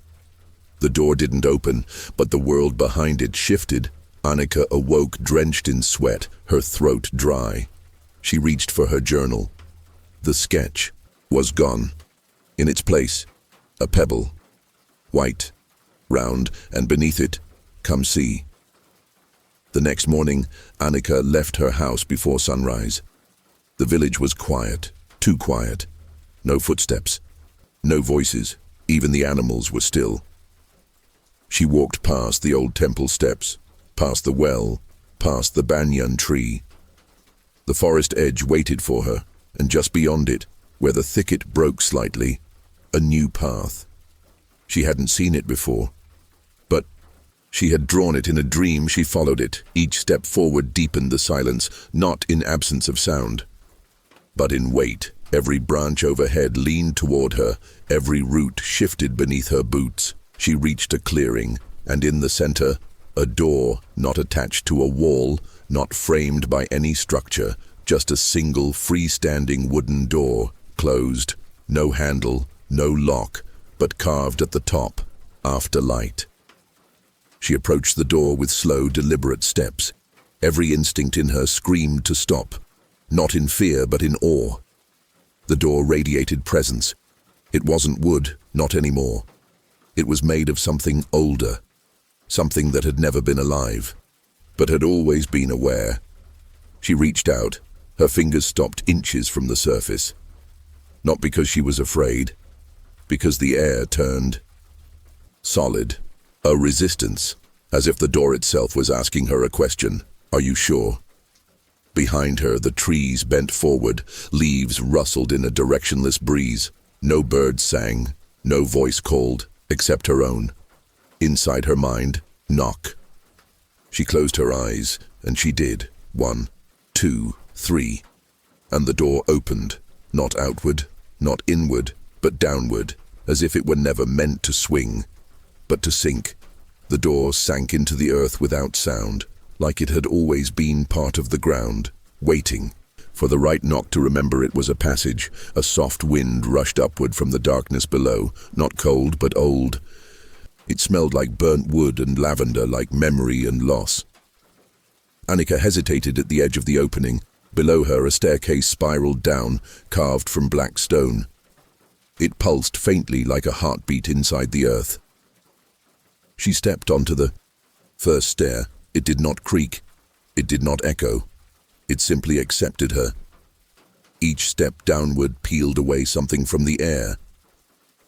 The door didn't open, but the world behind it shifted. Anika awoke drenched in sweat, her throat dry. She reached for her journal. The sketch was gone. In its place, a pebble. White, round, and beneath it, "Come see." The next morning, Anika left her house before sunrise. The village was quiet, too quiet. No footsteps, no voices, even the animals were still. She walked past the old temple steps, past the well, past the banyan tree. The forest edge waited for her, and just beyond it, where the thicket broke slightly, a new path. She hadn't seen it before, but she had drawn it in a dream. She followed it. Each step forward deepened the silence, not in absence of sound, but in weight. Every branch overhead leaned toward her, every root shifted beneath her boots. She reached a clearing, and in the center, a door not attached to a wall, not framed by any structure, just a single freestanding wooden door, closed, no handle, no lock, but carved at the top, afterlight. She approached the door with slow, deliberate steps. Every instinct in her screamed to stop, not in fear but in awe. The door radiated presence. It wasn't wood, not anymore. It was made of something older, something that had never been alive, but had always been aware. She reached out. Her fingers stopped inches from the surface. Not because she was afraid, because the air turned solid, a resistance, as if the door itself was asking her a question. "Are you sure?" Behind her, the trees bent forward, leaves rustled in a directionless breeze. No bird sang, no voice called, except her own. Inside her mind, knock. She closed her eyes, and she did. 1, 2, 3. And the door opened, not outward, not inward, but downward, as if it were never meant to swing, but to sink. The door sank into the earth without sound, like it had always been part of the ground, waiting for the right knock to remember it was a passage. A soft wind rushed upward from the darkness below, not cold but old. It smelled like burnt wood and lavender, like memory and loss. Anika hesitated at the edge of the opening. Below her, a staircase spiraled down, carved from black stone. It pulsed faintly like a heartbeat inside the earth. She stepped onto the first stair. It did not creak. It did not echo. It simply accepted her. Each step downward peeled away something from the air.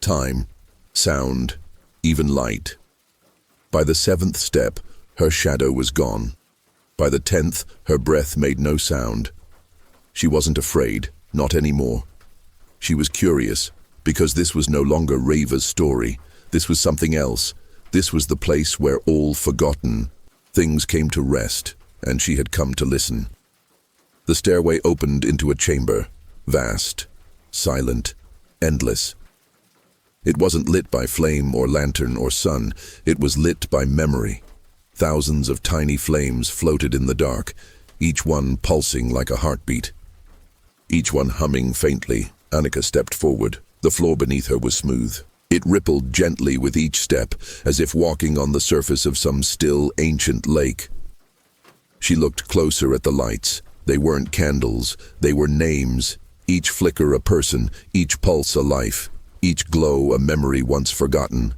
Time, sound, even light. By the 7th step, her shadow was gone. By the 10th, her breath made no sound. She wasn't afraid, not anymore. She was curious, because this was no longer Reva's story. This was something else. This was the place where all forgotten things came to rest, and she had come to listen. The stairway opened into a chamber, vast, silent, endless. It wasn't lit by flame or lantern or sun. It was lit by memory. Thousands of tiny flames floated in the dark, each one pulsing like a heartbeat. Each one humming faintly. Anika stepped forward. The floor beneath her was smooth. It rippled gently with each step, as if walking on the surface of some still, ancient lake. She looked closer at the lights. They weren't candles, they were names. Each flicker a person, each pulse a life, each glow a memory once forgotten.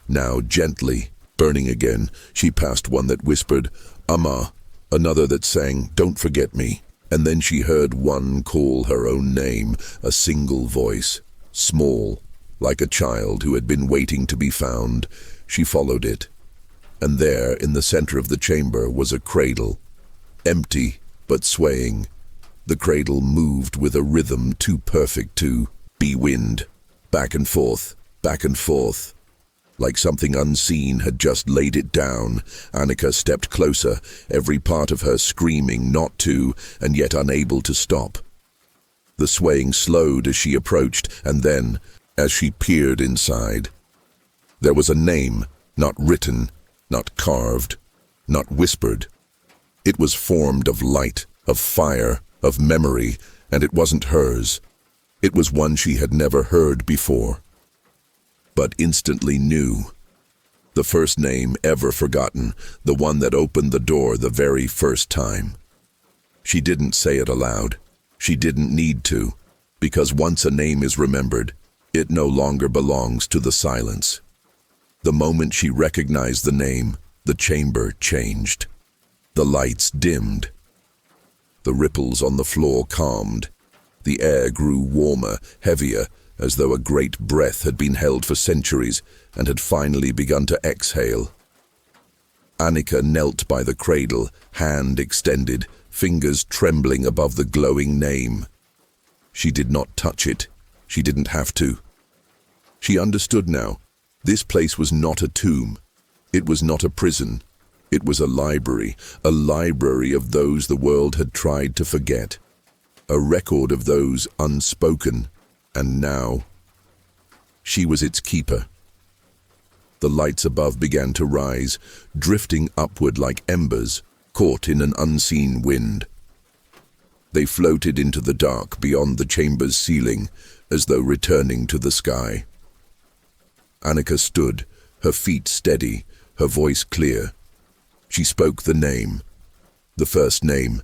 Now, gently, burning again, she passed one that whispered, "Amma," another that sang, "Don't forget me." And then she heard one call her own name, a single voice, small, like a child who had been waiting to be found. She followed it. And there, in the center of the chamber, was a cradle, empty but swaying. The cradle moved with a rhythm too perfect to be wind, back and forth, like something unseen had just laid it down. Anika stepped closer, every part of her screaming not to, and yet unable to stop. The swaying slowed as she approached, and then, as she peered inside, there was a name, not written, not carved, not whispered. It was formed of light, of fire, of memory, and it wasn't hers. It was one she had never heard before, but instantly knew. The first name ever forgotten, the one that opened the door the very first time. She didn't say it aloud. She didn't need to, because once a name is remembered, it no longer belongs to the silence. The moment she recognized the name, the chamber changed. The lights dimmed. The ripples on the floor calmed. The air grew warmer, heavier, as though a great breath had been held for centuries and had finally begun to exhale. Anika knelt by the cradle, hand extended, fingers trembling above the glowing name. She did not touch it. She didn't have to. She understood now. This place was not a tomb. It was not a prison. It was a library of those the world had tried to forget, a record of those unspoken, and now she was its keeper. The lights above began to rise, drifting upward like embers caught in an unseen wind. They floated into the dark beyond the chamber's ceiling, as though returning to the sky. Anika stood, her feet steady, her voice clear. She spoke the name, the first name,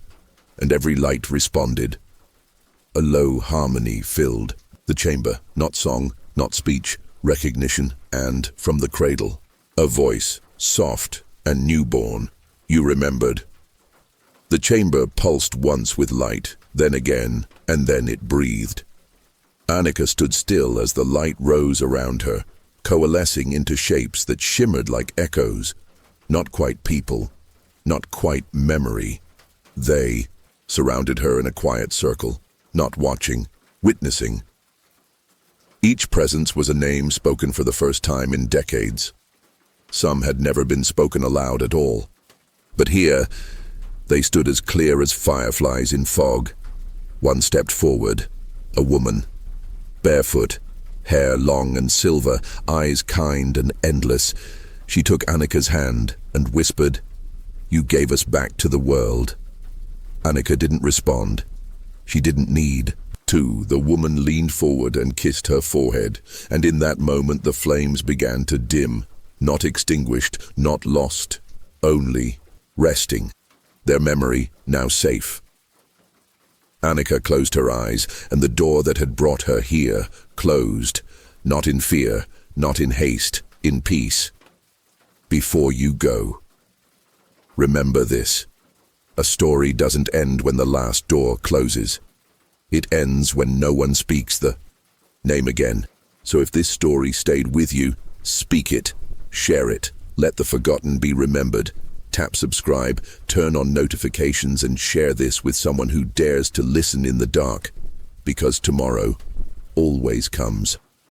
and every light responded. A low harmony filled the chamber, not song, not speech, recognition, and, from the cradle, a voice, soft and newborn. You remembered. The chamber pulsed once with light, then again, and then it breathed. Anika stood still as the light rose around her, coalescing into shapes that shimmered like echoes. Not quite people, not quite memory. They surrounded her in a quiet circle, not watching, witnessing. Each presence was a name spoken for the first time in decades. Some had never been spoken aloud at all. But here, they stood as clear as fireflies in fog. One stepped forward, a woman, barefoot, hair long and silver, eyes kind and endless. She took Anika's hand and whispered, "You gave us back to the world." Anika didn't respond. She didn't need to. The woman leaned forward and kissed her forehead, and in that moment the flames began to dim, not extinguished, not lost, only resting, their memory now safe. Anika closed her eyes, and the door that had brought her here closed, not in fear, not in haste, in peace. Before you go, remember this. A story doesn't end when the last door closes. It ends when no one speaks the name again. So if this story stayed with you, speak it, share it, Let the forgotten be remembered. Tap subscribe, turn on notifications, and share this with someone who dares to listen in the dark. Because tomorrow always comes.